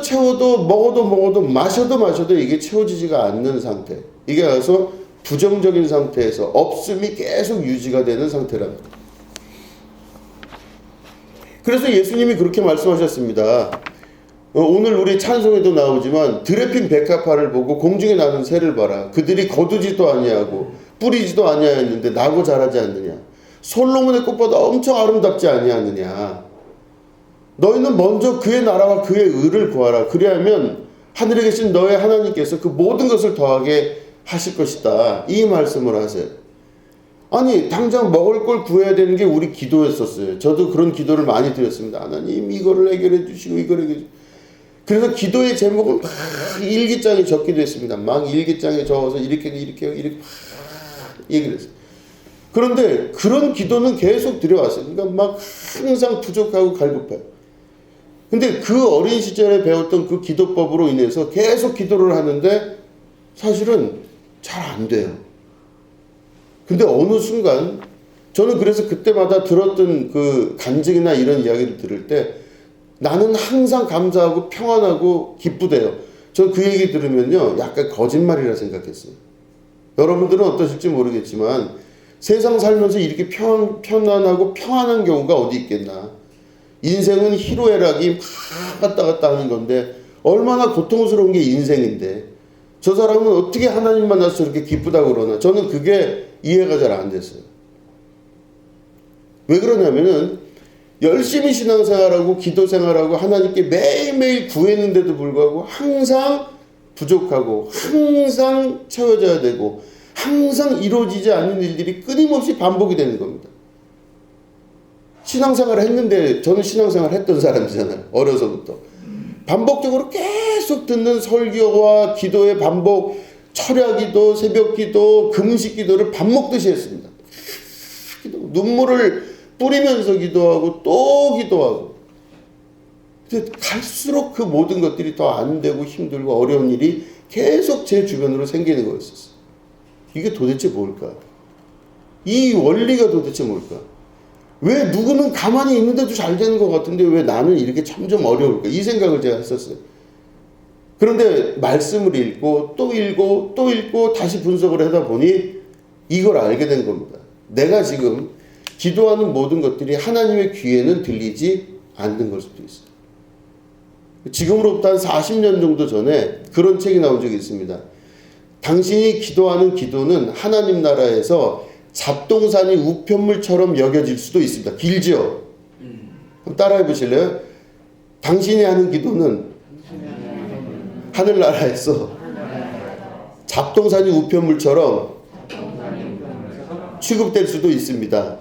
채워도 먹어도 마셔도 이게 채워지지가 않는 상태. 이게 가서 부정적인 상태에서 없음이 계속 유지가 되는 상태랍니다. 그래서 예수님이 그렇게 말씀하셨습니다. 오늘 우리 찬송에도 나오지만 드레핀 백합화를 보고 공중에 나는 새를 봐라. 그들이 거두지도 아니하고 뿌리지도 아니하였는데 나고 자라지 않느냐. 솔로몬의 꽃보다 엄청 아름답지 아니하느냐. 너희는 먼저 그의 나라와 그의 의를 구하라. 그리하면 하늘에 계신 너의 하나님께서 그 모든 것을 더하게 하실 것이다. 이 말씀을 하세요. 아니 당장 먹을 걸 구해야 되는 게 우리 기도였었어요. 저도 그런 기도를 많이 드렸습니다. 하나님 이거를 해결해 주시고 이거를 해결해 주시고. 그래서 기도의 제목을 막 일기장에 적기도 했습니다. 막 일기장에 적어서 이렇게 막 얘기를 했어요. 그런데 그런 기도는 계속 드려왔어요. 그러니까 막 항상 부족하고 갈급해요. 근데 그 어린 시절에 배웠던 그 기도법으로 인해서 계속 기도를 하는데 사실은 잘 안 돼요. 근데 어느 순간 저는 그래서 그때마다 들었던 그 간증이나 이런 이야기를 들을 때 나는 항상 감사하고 평안하고 기쁘대요. 저 그 얘기 들으면요 약간 거짓말이라 생각했어요. 여러분들은 어떠실지 모르겠지만 세상 살면서 이렇게 편안하고 평안한 경우가 어디 있겠나. 인생은 희로애락이 막 왔다 갔다 하는 건데 얼마나 고통스러운 게 인생인데 저 사람은 어떻게 하나님 만나서 저렇게 기쁘다고 그러나. 저는 그게 이해가 잘 안 됐어요. 왜 그러냐면은 열심히 신앙생활하고 기도생활하고 하나님께 매일매일 구했는데도 불구하고 항상 부족하고 항상 채워져야 되고 항상 이루어지지 않는 일들이 끊임없이 반복이 되는 겁니다. 신앙생활을 했는데 저는 신앙생활 했던 사람이잖아요. 어려서부터. 반복적으로 계속 듣는 설교와 기도의 반복, 철야기도, 새벽기도, 금식기도를 밥 먹듯이 했습니다. 눈물을 뿌리면서 기도하고 또 기도하고. 근데 갈수록 그 모든 것들이 더 안 되고 힘들고 어려운 일이 계속 제 주변으로 생기는 거였었어요. 이게 도대체 뭘까? 이 원리가 도대체 뭘까? 왜 누구는 가만히 있는데도 잘 되는 것 같은데 왜 나는 이렇게 점점 어려울까? 이 생각을 제가 했었어요. 그런데 말씀을 읽고 또 읽고 또 읽고 다시 분석을 하다 보니 이걸 알게 된 겁니다. 내가 지금 기도하는 모든 것들이 하나님의 귀에는 들리지 않는 걸 수도 있어요. 지금으로부터 한 40년 정도 전에 그런 책이 나온 적이 있습니다. 당신이 기도하는 기도는 하나님 나라에서 잡동사니 우편물처럼 여겨질 수도 있습니다. 길죠? 그럼 따라해 보실래요? 당신이 하는 기도는 하늘나라에서 잡동사니 우편물처럼 취급될 수도 있습니다.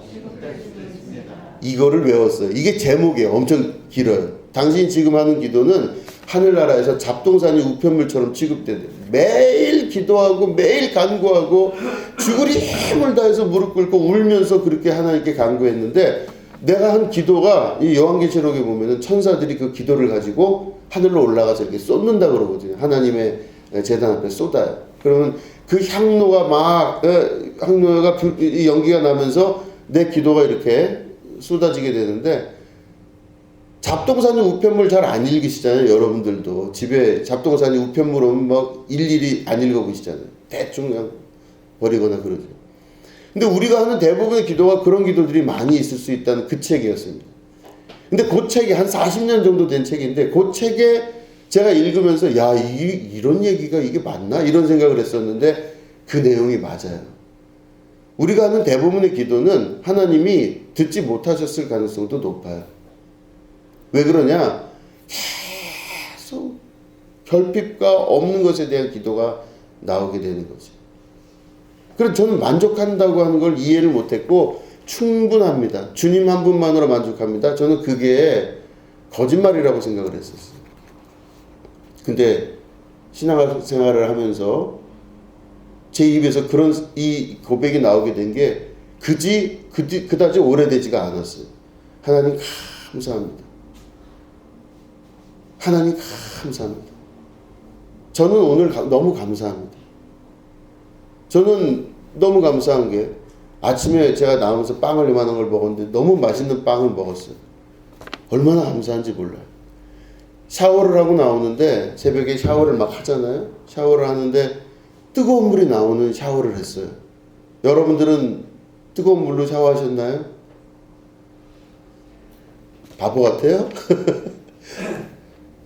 이거를 외웠어요. 이게 제목이에요. 엄청 길어요. 당신이 지금 하는 기도는 하늘나라에서 잡동사니 우편물처럼 취급된대요. 매일 기도하고 매일 간구하고 죽으리 힘을 다해서 무릎 꿇고 울면서 그렇게 하나님께 간구했는데 내가 한 기도가 이 요한계시록에 보면은 천사들이 그 기도를 가지고 하늘로 올라가서 이렇게 쏟는다 그러거든요. 하나님의 제단 앞에 쏟아요. 그러면 그 향로가 막 향로가 연기가 나면서 내 기도가 이렇게 쏟아지게 되는데 잡동사니 우편물 잘 안 읽으시잖아요. 여러분들도 집에 잡동사니 우편물 오면 막 일일이 안 읽어보시잖아요. 대충 그냥 버리거나 그러죠. 근데 우리가 하는 대부분의 기도가 그런 기도들이 많이 있을 수 있다는 그 책이었습니다. 근데 그 책이 한 40년 정도 된 책인데 그 책에 제가 읽으면서 야 이런 얘기가 이게 맞나? 이런 생각을 했었는데 그 내용이 맞아요. 우리가 하는 대부분의 기도는 하나님이 듣지 못하셨을 가능성도 높아요. 왜 그러냐? 계속 결핍과 없는 것에 대한 기도가 나오게 되는 거죠. 그래서 저는 만족한다고 하는 걸 이해를 못했고 충분합니다. 주님 한 분만으로 만족합니다. 저는 그게 거짓말이라고 생각을 했었어요. 근데 신앙생활을 하면서 제 입에서 그런 이 고백이 나오게 된 게 그다지 오래되지가 않았어요. 하나님 감사합니다. 하나님 감사합니다. 저는 오늘 너무 감사합니다. 저는 너무 감사한 게 아침에 제가 나오면서 빵을 이만한 걸 먹었는데 너무 맛있는 빵을 먹었어요. 얼마나 감사한지 몰라요. 샤워를 하고 나오는데 새벽에 샤워를 막 하잖아요. 샤워를 하는데 뜨거운 물이 나오는 샤워를 했어요. 여러분들은 뜨거운 물로 샤워하셨나요? 바보 같아요?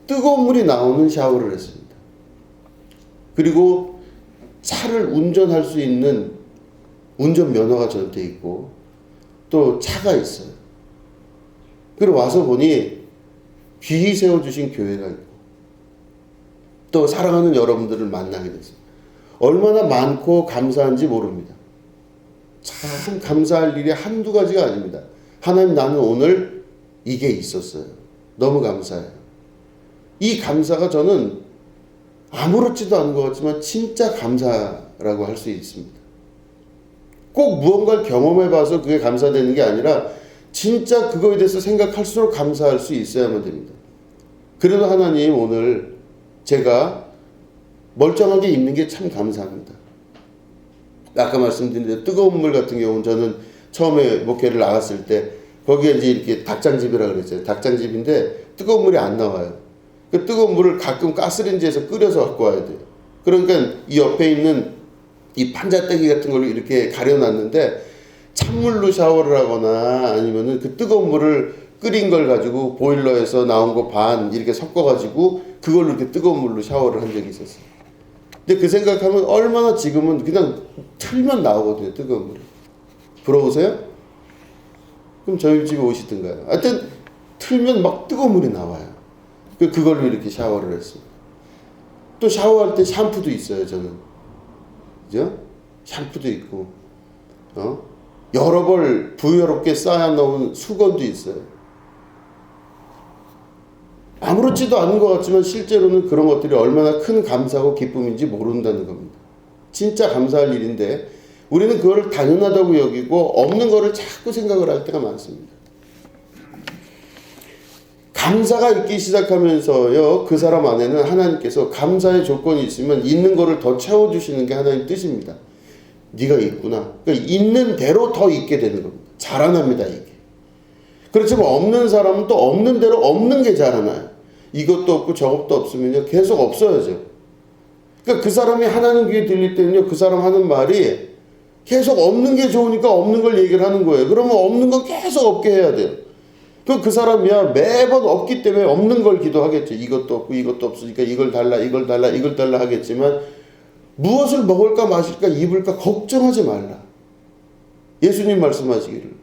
뜨거운 물이 나오는 샤워를 했습니다. 그리고 차를 운전할 수 있는 운전면허가 저한테 있고 또 차가 있어요. 그리고 와서 보니 귀히 세워주신 교회가 있고 또 사랑하는 여러분들을 만나게 됐어요. 얼마나 많고 감사한지 모릅니다. 참 감사할 일이 한두 가지가 아닙니다. 하나님 나는 오늘 이게 있었어요. 너무 감사해요. 이 감사가 저는 아무렇지도 않은 것 같지만 진짜 감사라고 할 수 있습니다. 꼭 무언가를 경험해봐서 그게 감사되는 게 아니라 진짜 그거에 대해서 생각할수록 감사할 수 있어야만 됩니다. 그래도 하나님 오늘 제가 멀쩡하게 입는 게 참 감사합니다. 아까 말씀드린 대로 뜨거운 물 같은 경우는 저는 처음에 목회를 나갔을 때 거기에 이제 이렇게 닭장집이라고 그랬어요. 닭장집인데 뜨거운 물이 안 나와요. 그 뜨거운 물을 가끔 가스레인지에서 끓여서 갖고 와야 돼요. 그러니까 이 옆에 있는 이 판자떼기 같은 걸로 이렇게 가려놨는데 찬물로 샤워를 하거나 아니면은 그 뜨거운 물을 끓인 걸 가지고 보일러에서 나온 거 반 이렇게 섞어가지고 그걸로 이렇게 뜨거운 물로 샤워를 한 적이 있었어요. 근데 그 생각하면 얼마나 지금은 그냥 틀면 나오거든요, 뜨거운 물이. 부러우세요? 그럼 저희 집에 오시든가요. 하여튼 틀면 막 뜨거운 물이 나와요. 그걸로 이렇게 샤워를 했습니다. 또 샤워할 때 샴푸도 있어요, 저는. 그죠? 샴푸도 있고, 여러 벌 부여롭게 쌓아놓은 수건도 있어요. 아무렇지도 않은 것 같지만 실제로는 그런 것들이 얼마나 큰 감사하고 기쁨인지 모른다는 겁니다. 진짜 감사할 일인데 우리는 그거를 당연하다고 여기고 없는 거를 자꾸 생각을 할 때가 많습니다. 감사가 있기 시작하면서요, 그 사람 안에는 하나님께서 감사의 조건이 있으면 있는 거를 더 채워주시는 게 하나님 뜻입니다. 네가 있구나. 그러니까 있는 대로 더 있게 되는 겁니다. 자라납니다, 이게. 그렇지만 없는 사람은 또 없는 대로 없는 게 자라나요. 이것도 없고 저것도 없으면요, 계속 없어야죠. 그러니까 그 사람이 하나님 귀에 들릴 때는요, 그 사람 하는 말이 계속 없는 게 좋으니까 없는 걸 얘기를 하는 거예요. 그러면 없는 건 계속 없게 해야 돼요. 그 사람이야 매번 없기 때문에 없는 걸 기도하겠죠. 이것도 없고 이것도 없으니까 이걸 달라, 이걸 달라, 이걸 달라 하겠지만 무엇을 먹을까 마실까 입을까 걱정하지 말라. 예수님 말씀하시기를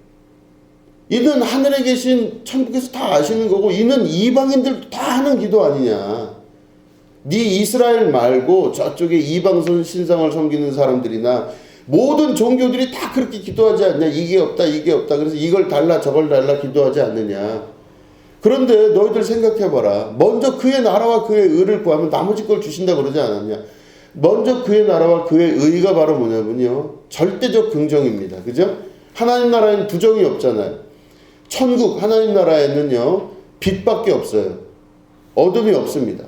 이는 하늘에 계신 천국에서 다 아시는 거고 이는 이방인들도 다 하는 기도 아니냐. 네 이스라엘 말고 저쪽에 이방선 신상을 섬기는 사람들이나 모든 종교들이 다 그렇게 기도하지 않냐. 이게 없다 이게 없다 그래서 이걸 달라 저걸 달라 기도하지 않느냐. 그런데 너희들 생각해봐라. 먼저 그의 나라와 그의 의를 구하면 나머지 걸 주신다 그러지 않았냐. 먼저 그의 나라와 그의 의가 바로 뭐냐면요, 절대적 긍정입니다. 그죠? 하나님 나라에는 부정이 없잖아요. 천국 하나님 나라에는요, 빛밖에 없어요. 어둠이 없습니다.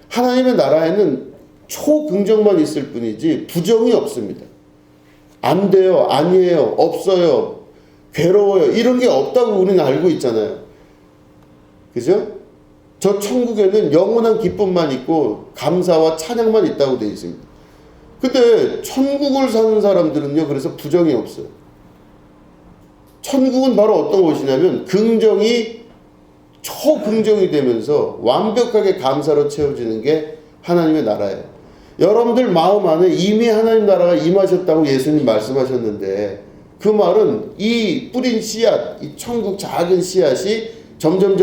하나님의 나라에는 초긍정만 있을 뿐이지 부정이 없습니다. 안 돼요, 아니에요, 없어요, 괴로워요, 이런 게 없다고 우리는 알고 있잖아요. 그죠? 저 천국에는 영원한 기쁨만 있고 감사와 찬양만 있다고 되어 있습니다. 근데 천국을 사는 사람들은요, 그래서 부정이 없어요. 천국은 바로 어떤 곳이냐면 긍정이 초긍정이 되면서 완벽하게 감사로 채워지는 게 하나님의 나라예요. 여러분들 마음 안에 이미 하나님 나라가 임하셨다고 예수님 말씀하셨는데 그 말은 이 뿌린 씨앗, 이 천국 작은 씨앗이 점점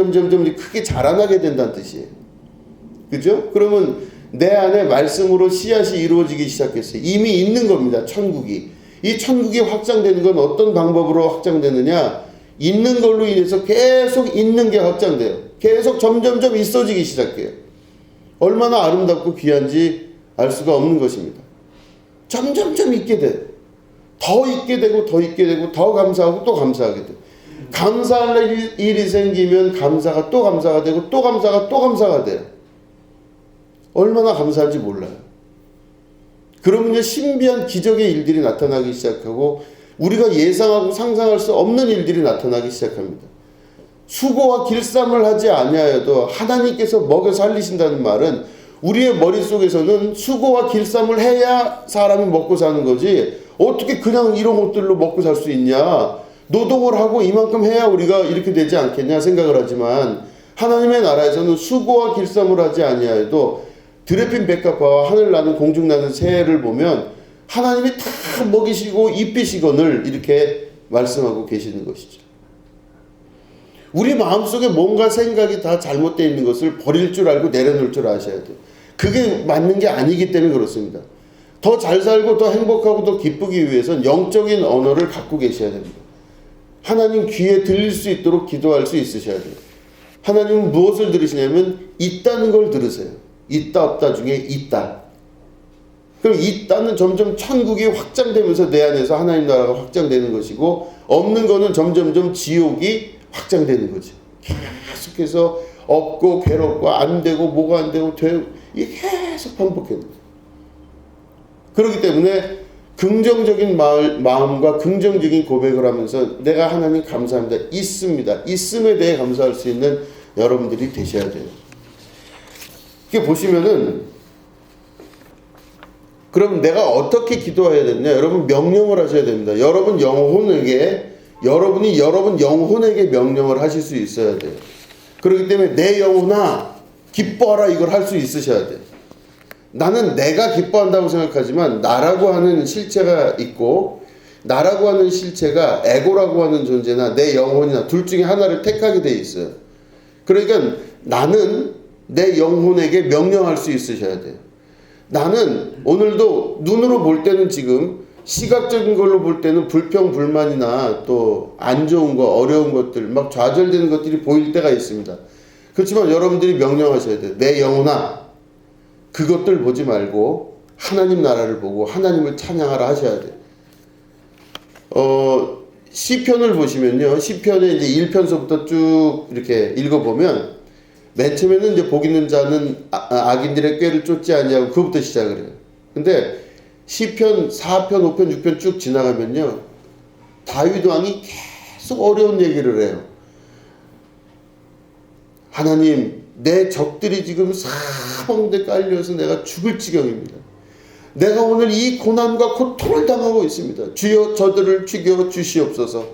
크게 자라나게 된다는 뜻이에요. 그죠? 그러면 내 안에 말씀으로 씨앗이 이루어지기 시작했어요. 이미 있는 겁니다. 천국이. 이 천국이 확장되는 건 어떤 방법으로 확장되느냐? 있는 걸로 인해서 계속 있는 게 확장돼요. 계속 점점 있어지기 시작해요. 얼마나 아름답고 귀한지 알 수가 없는 것입니다. 점점 있게 돼요. 더 있게 되고 더 있게 되고 더 감사하고 또 감사하게 돼요. 감사할 일이 생기면 감사가 또 감사가 되고 또 감사가 또 감사가 돼요. 얼마나 감사한지 몰라요. 그러면 이제 신비한 기적의 일들이 나타나기 시작하고 우리가 예상하고 상상할 수 없는 일들이 나타나기 시작합니다. 수고와 길쌈을 하지 아니하여도 하나님께서 먹여 살리신다는 말은 우리의 머릿속에서는 수고와 길쌈을 해야 사람이 먹고 사는 거지 어떻게 그냥 이런 것들로 먹고 살 수 있냐. 노동을 하고 이만큼 해야 우리가 이렇게 되지 않겠냐 생각을 하지만 하나님의 나라에서는 수고와 길쌈을 하지 아니하여도 드레핀 백합화와 하늘 나는 공중 나는 새를 보면 하나님이 다 먹이시고 입히시거늘 이렇게 말씀하고 계시는 것이죠. 우리 마음속에 뭔가 생각이 다 잘못되어 있는 것을 버릴 줄 알고 내려놓을 줄 아셔야 돼요. 그게 맞는 게 아니기 때문에 그렇습니다. 더 잘 살고 더 행복하고 더 기쁘기 위해서는 영적인 언어를 갖고 계셔야 됩니다. 하나님 귀에 들릴 수 있도록 기도할 수 있으셔야 돼요. 하나님은 무엇을 들으시냐면 있다는 걸 들으세요. 있다 없다 중에 있다. 그럼 있다는 점점 천국이 확장되면서 내 안에서 하나님 나라가 확장되는 것이고 없는 거는 점점 지옥이 확장되는 거죠. 계속해서 없고 괴롭고 안 되고 뭐가 안 되고 이게 계속 반복해요. 그렇기 때문에 긍정적인 마음과 긍정적인 고백을 하면서 내가 하나님 감사합니다. 있습니다. 있음에 대해 감사할 수 있는 여러분들이 되셔야 돼요. 이렇게 보시면은 그럼 내가 어떻게 기도해야 되냐? 여러분 명령을 하셔야 됩니다. 여러분이 여러분 영혼에게 명령을 하실 수 있어야 돼요. 그렇기 때문에 내 영혼아 기뻐하라 이걸 할 수 있으셔야 돼요. 나는 내가 기뻐한다고 생각하지만 나라고 하는 실체가 있고 나라고 하는 실체가 에고라고 하는 존재나 내 영혼이나 둘 중에 하나를 택하게 돼 있어요. 그러니까 나는 내 영혼에게 명령할 수 있으셔야 돼요. 나는 오늘도 눈으로 볼 때는 지금 시각적인 걸로 볼 때는 불평불만이나 또 안 좋은 거 어려운 것들 막 좌절되는 것들이 보일 때가 있습니다. 그렇지만 여러분들이 명령하셔야 돼요. 내 영혼아 그것들 보지 말고 하나님 나라를 보고 하나님을 찬양하라 하셔야 돼요. 시편을 보시면요. 시편의 이제 1편서부터 쭉 이렇게 읽어보면 맨 처음에는 이제 복 있는 자는 악인들의 꾀를 쫓지 아니하고 그것부터 시작을 해요. 근데 시편 4편, 5편, 6편 쭉 지나가면요. 다윗 왕이 계속 어려운 얘기를 해요. 하나님, 내 적들이 지금 사방대 깔려서 내가 죽을 지경입니다. 내가 오늘 이 고난과 고통을 당하고 있습니다. 주여 저들을 죽여 주시옵소서.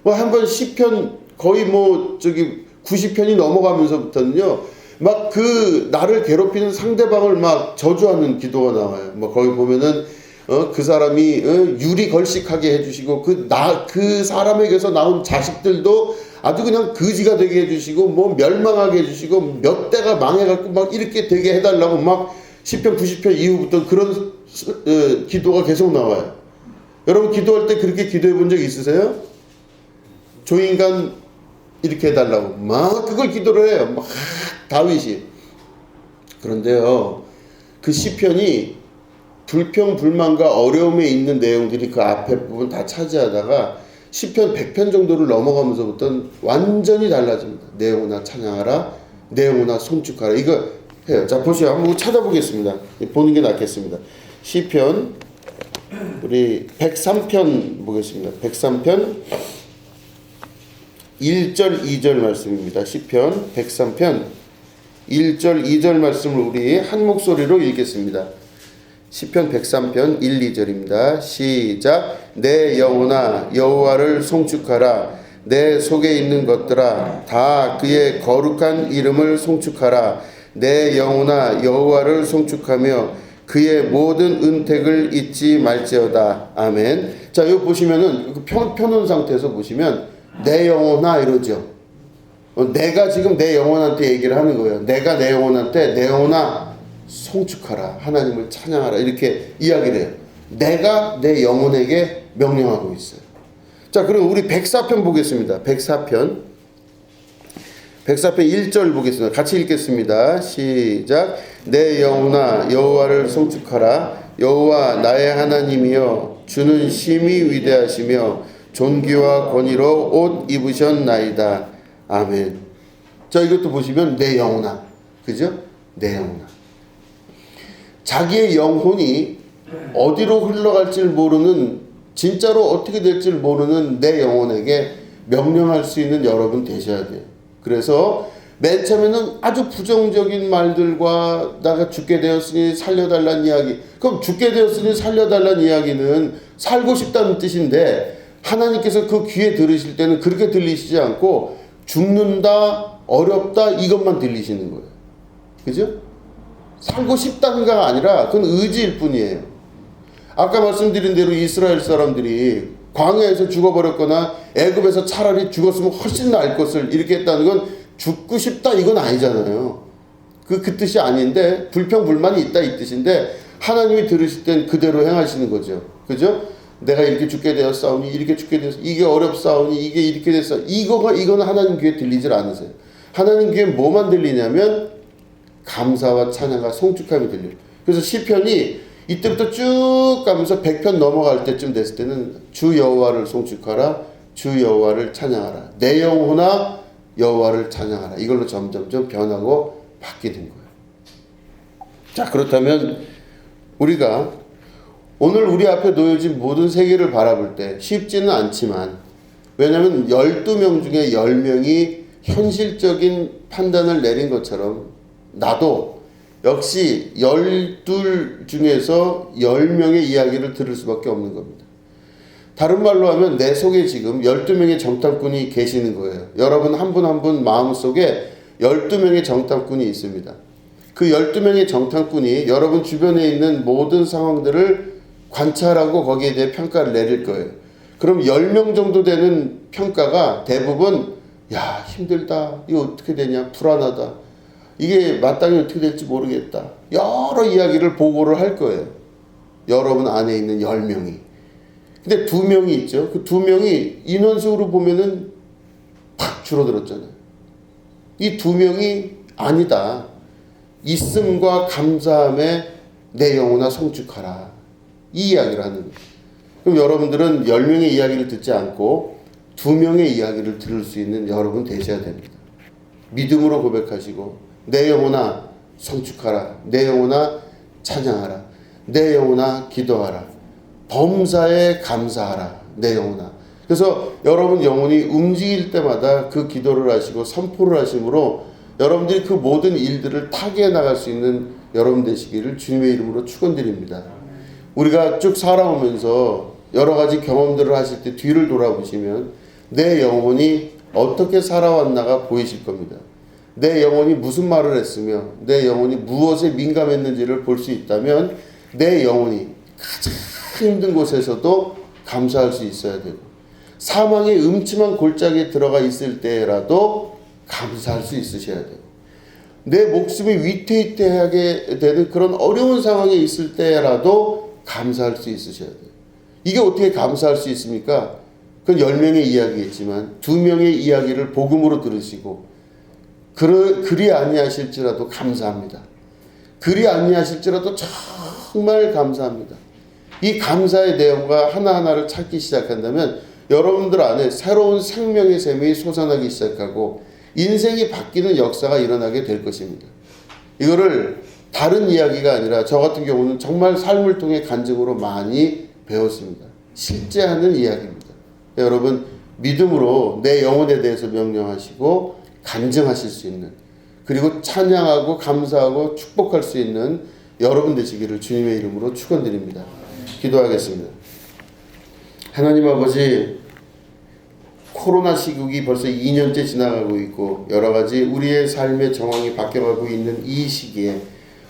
한번 시편 거의 90편이 넘어가면서부터는요. 막 그 나를 괴롭히는 상대방을 막 저주하는 기도가 나와요. 거기 보면은 그 사람이 유리 걸식하게 해주시고 그 사람에게서 나온 자식들도 아주 그냥 거지가 되게 해주시고 멸망하게 해주시고 몇 대가 망해갖고 막 이렇게 되게 해달라고 막 시편 90편 이후부터 그런 기도가 계속 나와요. 여러분 기도할 때 그렇게 기도해 본 적 있으세요? 조인간 이렇게 해달라고 막 그걸 기도를 해요. 막 다윗이. 그런데요 그 시편이 불평 불만과 어려움에 있는 내용들이 그 앞에 부분 다 차지하다가 시편 100편 정도를 넘어가면서부터는 완전히 달라집니다. 내 영혼아 찬양하라 내 영혼아 송축하라 이거 해요. 자 보시죠. 한번 찾아보겠습니다. 보는 게 낫겠습니다. 시편 우리 103편 보겠습니다. 103편 1절 2절 말씀입니다. 시편 103편 1절 2절 말씀을 우리 한 목소리로 읽겠습니다. 시편 103편 1, 2절입니다. 시작. 내 영혼아 여호와를 송축하라. 내 속에 있는 것들아 다 그의 거룩한 이름을 송축하라. 내 영혼아 여호와를 송축하며 그의 모든 은택을 잊지 말지어다. 아멘. 자, 여기 보시면은 펴놓은 상태에서 보시면 내 영혼아 이러죠. 내가 지금 내 영혼한테 얘기를 하는 거예요. 내가 내 영혼한테 내 영혼아 송축하라. 하나님을 찬양하라. 이렇게 이야기를 해요. 내가 내 영혼에게 명령하고 있어요. 자, 그럼 우리 104편 보겠습니다. 104편 1절 보겠습니다. 같이 읽겠습니다. 시작. 내 영혼아 여호와를 송축하라. 여호와 나의 하나님이여 주는 심히 위대하시며 존귀와 권위로 옷 입으셨나이다. 아멘. 자, 이것도 보시면 내 영혼아. 그죠? 내 영혼아. 자기의 영혼이 어디로 흘러갈지 모르는 진짜로 어떻게 될지 모르는 내 영혼에게 명령할 수 있는 여러분 되셔야 돼요. 그래서 맨 처음에는 아주 부정적인 말들과 내가 죽게 되었으니 살려달라는 이야기. 그럼 죽게 되었으니 살려달라는 이야기는 살고 싶다는 뜻인데 하나님께서 그 귀에 들으실 때는 그렇게 들리시지 않고 죽는다, 어렵다 이것만 들리시는 거예요. 그죠? 살고 싶다는가 아니라 그건 의지일 뿐이에요. 아까 말씀드린 대로 이스라엘 사람들이 광야에서 죽어버렸거나 애굽에서 차라리 죽었으면 훨씬 나을 것을 이렇게 했다는 건 죽고 싶다 이건 아니잖아요. 그 뜻이 아닌데 불평불만이 있다 이 뜻인데 하나님이 들으실 땐 그대로 행하시는 거죠. 그죠? 내가 이렇게 죽게 되었사오니 이렇게 죽게 되었어. 이게 어렵사오니 이게 이렇게 됐어. 이거는 하나님 귀에 들리질 않으세요. 하나님 귀에 뭐만 들리냐면 감사와 찬양과 송축함이 들려요. 그래서 시편이 이때부터 쭉 가면서 100편 넘어갈 때쯤 됐을 때는 주 여호와를 송축하라. 주 여호와를 찬양하라. 내 영혼아 여호와를 찬양하라. 이걸로 점점점 변하고 바뀌는 거예요. 자, 그렇다면 우리가 오늘 우리 앞에 놓여진 모든 세계를 바라볼 때 쉽지는 않지만 왜냐하면 12명 중에 10명이 현실적인 판단을 내린 것처럼 나도 역시 12 중에서 10명의 이야기를 들을 수밖에 없는 겁니다. 다른 말로 하면 내 속에 지금 12명의 정탐꾼이 계시는 거예요. 여러분 한 분 한 분 마음속에 12명의 정탐꾼이 있습니다. 그 12명의 정탐꾼이 여러분 주변에 있는 모든 상황들을 관찰하고 거기에 대해 평가를 내릴 거예요. 그럼 10명 정도 되는 평가가 대부분 야 힘들다, 이거 어떻게 되냐, 불안하다, 이게 마땅히 어떻게 될지 모르겠다, 여러 이야기를 보고를 할 거예요. 여러분 안에 있는 10명이. 근데 2명이 있죠. 그 2명이 인원수로 보면은 팍 줄어들었잖아요. 이 2명이 아니다, 있음과 감사함에 내 영혼아 성축하라, 이 이야기를 하는 거예요. 그럼 여러분들은 10명의 이야기를 듣지 않고 2명의 이야기를 들을 수 있는 여러분 되셔야 됩니다. 믿음으로 고백하시고 내 영혼아 성축하라, 내 영혼아 찬양하라, 내 영혼아 기도하라, 범사에 감사하라, 내 영혼아. 그래서 여러분 영혼이 움직일 때마다 그 기도를 하시고 선포를 하심으로 여러분들이 그 모든 일들을 타개해 나갈 수 있는 여러분 되시기를 주님의 이름으로 축원드립니다. 우리가 쭉 살아오면서 여러 가지 경험들을 하실 때 뒤를 돌아보시면 내 영혼이 어떻게 살아왔나가 보이실 겁니다. 내 영혼이 무슨 말을 했으며 내 영혼이 무엇에 민감했는지를 볼 수 있다면 내 영혼이 가장 힘든 곳에서도 감사할 수 있어야 되고, 사망의 음침한 골짜기에 들어가 있을 때라도 감사할 수 있으셔야 돼요. 내 목숨이 위태위태하게 되는 그런 어려운 상황에 있을 때라도 감사할 수 있으셔야 돼요. 이게 어떻게 감사할 수 있습니까? 그건 10명의 이야기겠지만 2명의 이야기를 복음으로 들으시고 그리 아니하실지라도 감사합니다. 그리 아니하실지라도 정말 감사합니다. 이 감사의 내용과 하나하나를 찾기 시작한다면 여러분들 안에 새로운 생명의 샘이 솟아나기 시작하고 인생이 바뀌는 역사가 일어나게 될 것입니다. 이거를 다른 이야기가 아니라 저 같은 경우는 정말 삶을 통해 간증으로 많이 배웠습니다. 실제 하는 이야기입니다. 여러분 믿음으로 내 영혼에 대해서 명령하시고 간증하실 수 있는, 그리고 찬양하고 감사하고 축복할 수 있는 여러분 되시기를 주님의 이름으로 축원드립니다. 기도하겠습니다. 하나님 아버지, 코로나 시국이 벌써 2년째 지나가고 있고 여러 가지 우리의 삶의 정황이 바뀌어가고 있는 이 시기에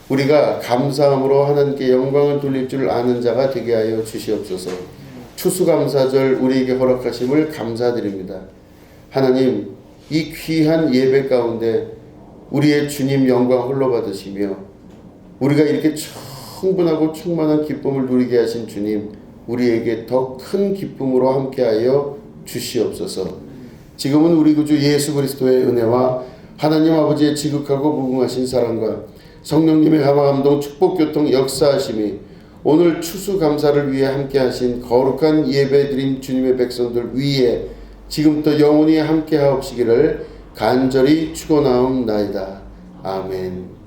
우리가 감사함으로 하나님께 영광을 돌릴 줄 아는 자가 되게 하여 주시옵소서. 추수감사절 우리에게 허락하심을 감사드립니다. 하나님, 이 귀한 예배 가운데 우리의 주님 영광 홀로 받으시며 우리가 이렇게 충분하고 충만한 기쁨을 누리게 하신 주님, 우리에게 더 큰 기쁨으로 함께하여 주시옵소서. 지금은 우리 구주 예수 그리스도의 은혜와 하나님 아버지의 지극하고 무궁하신 사랑과 성령님의 감화감동 축복교통 역사하심이 오늘 추수감사를 위해 함께하신 거룩한 예배드린 주님의 백성들 위에 지금부터 영원히 함께하옵시기를 간절히 축원하옵나이다. 아멘.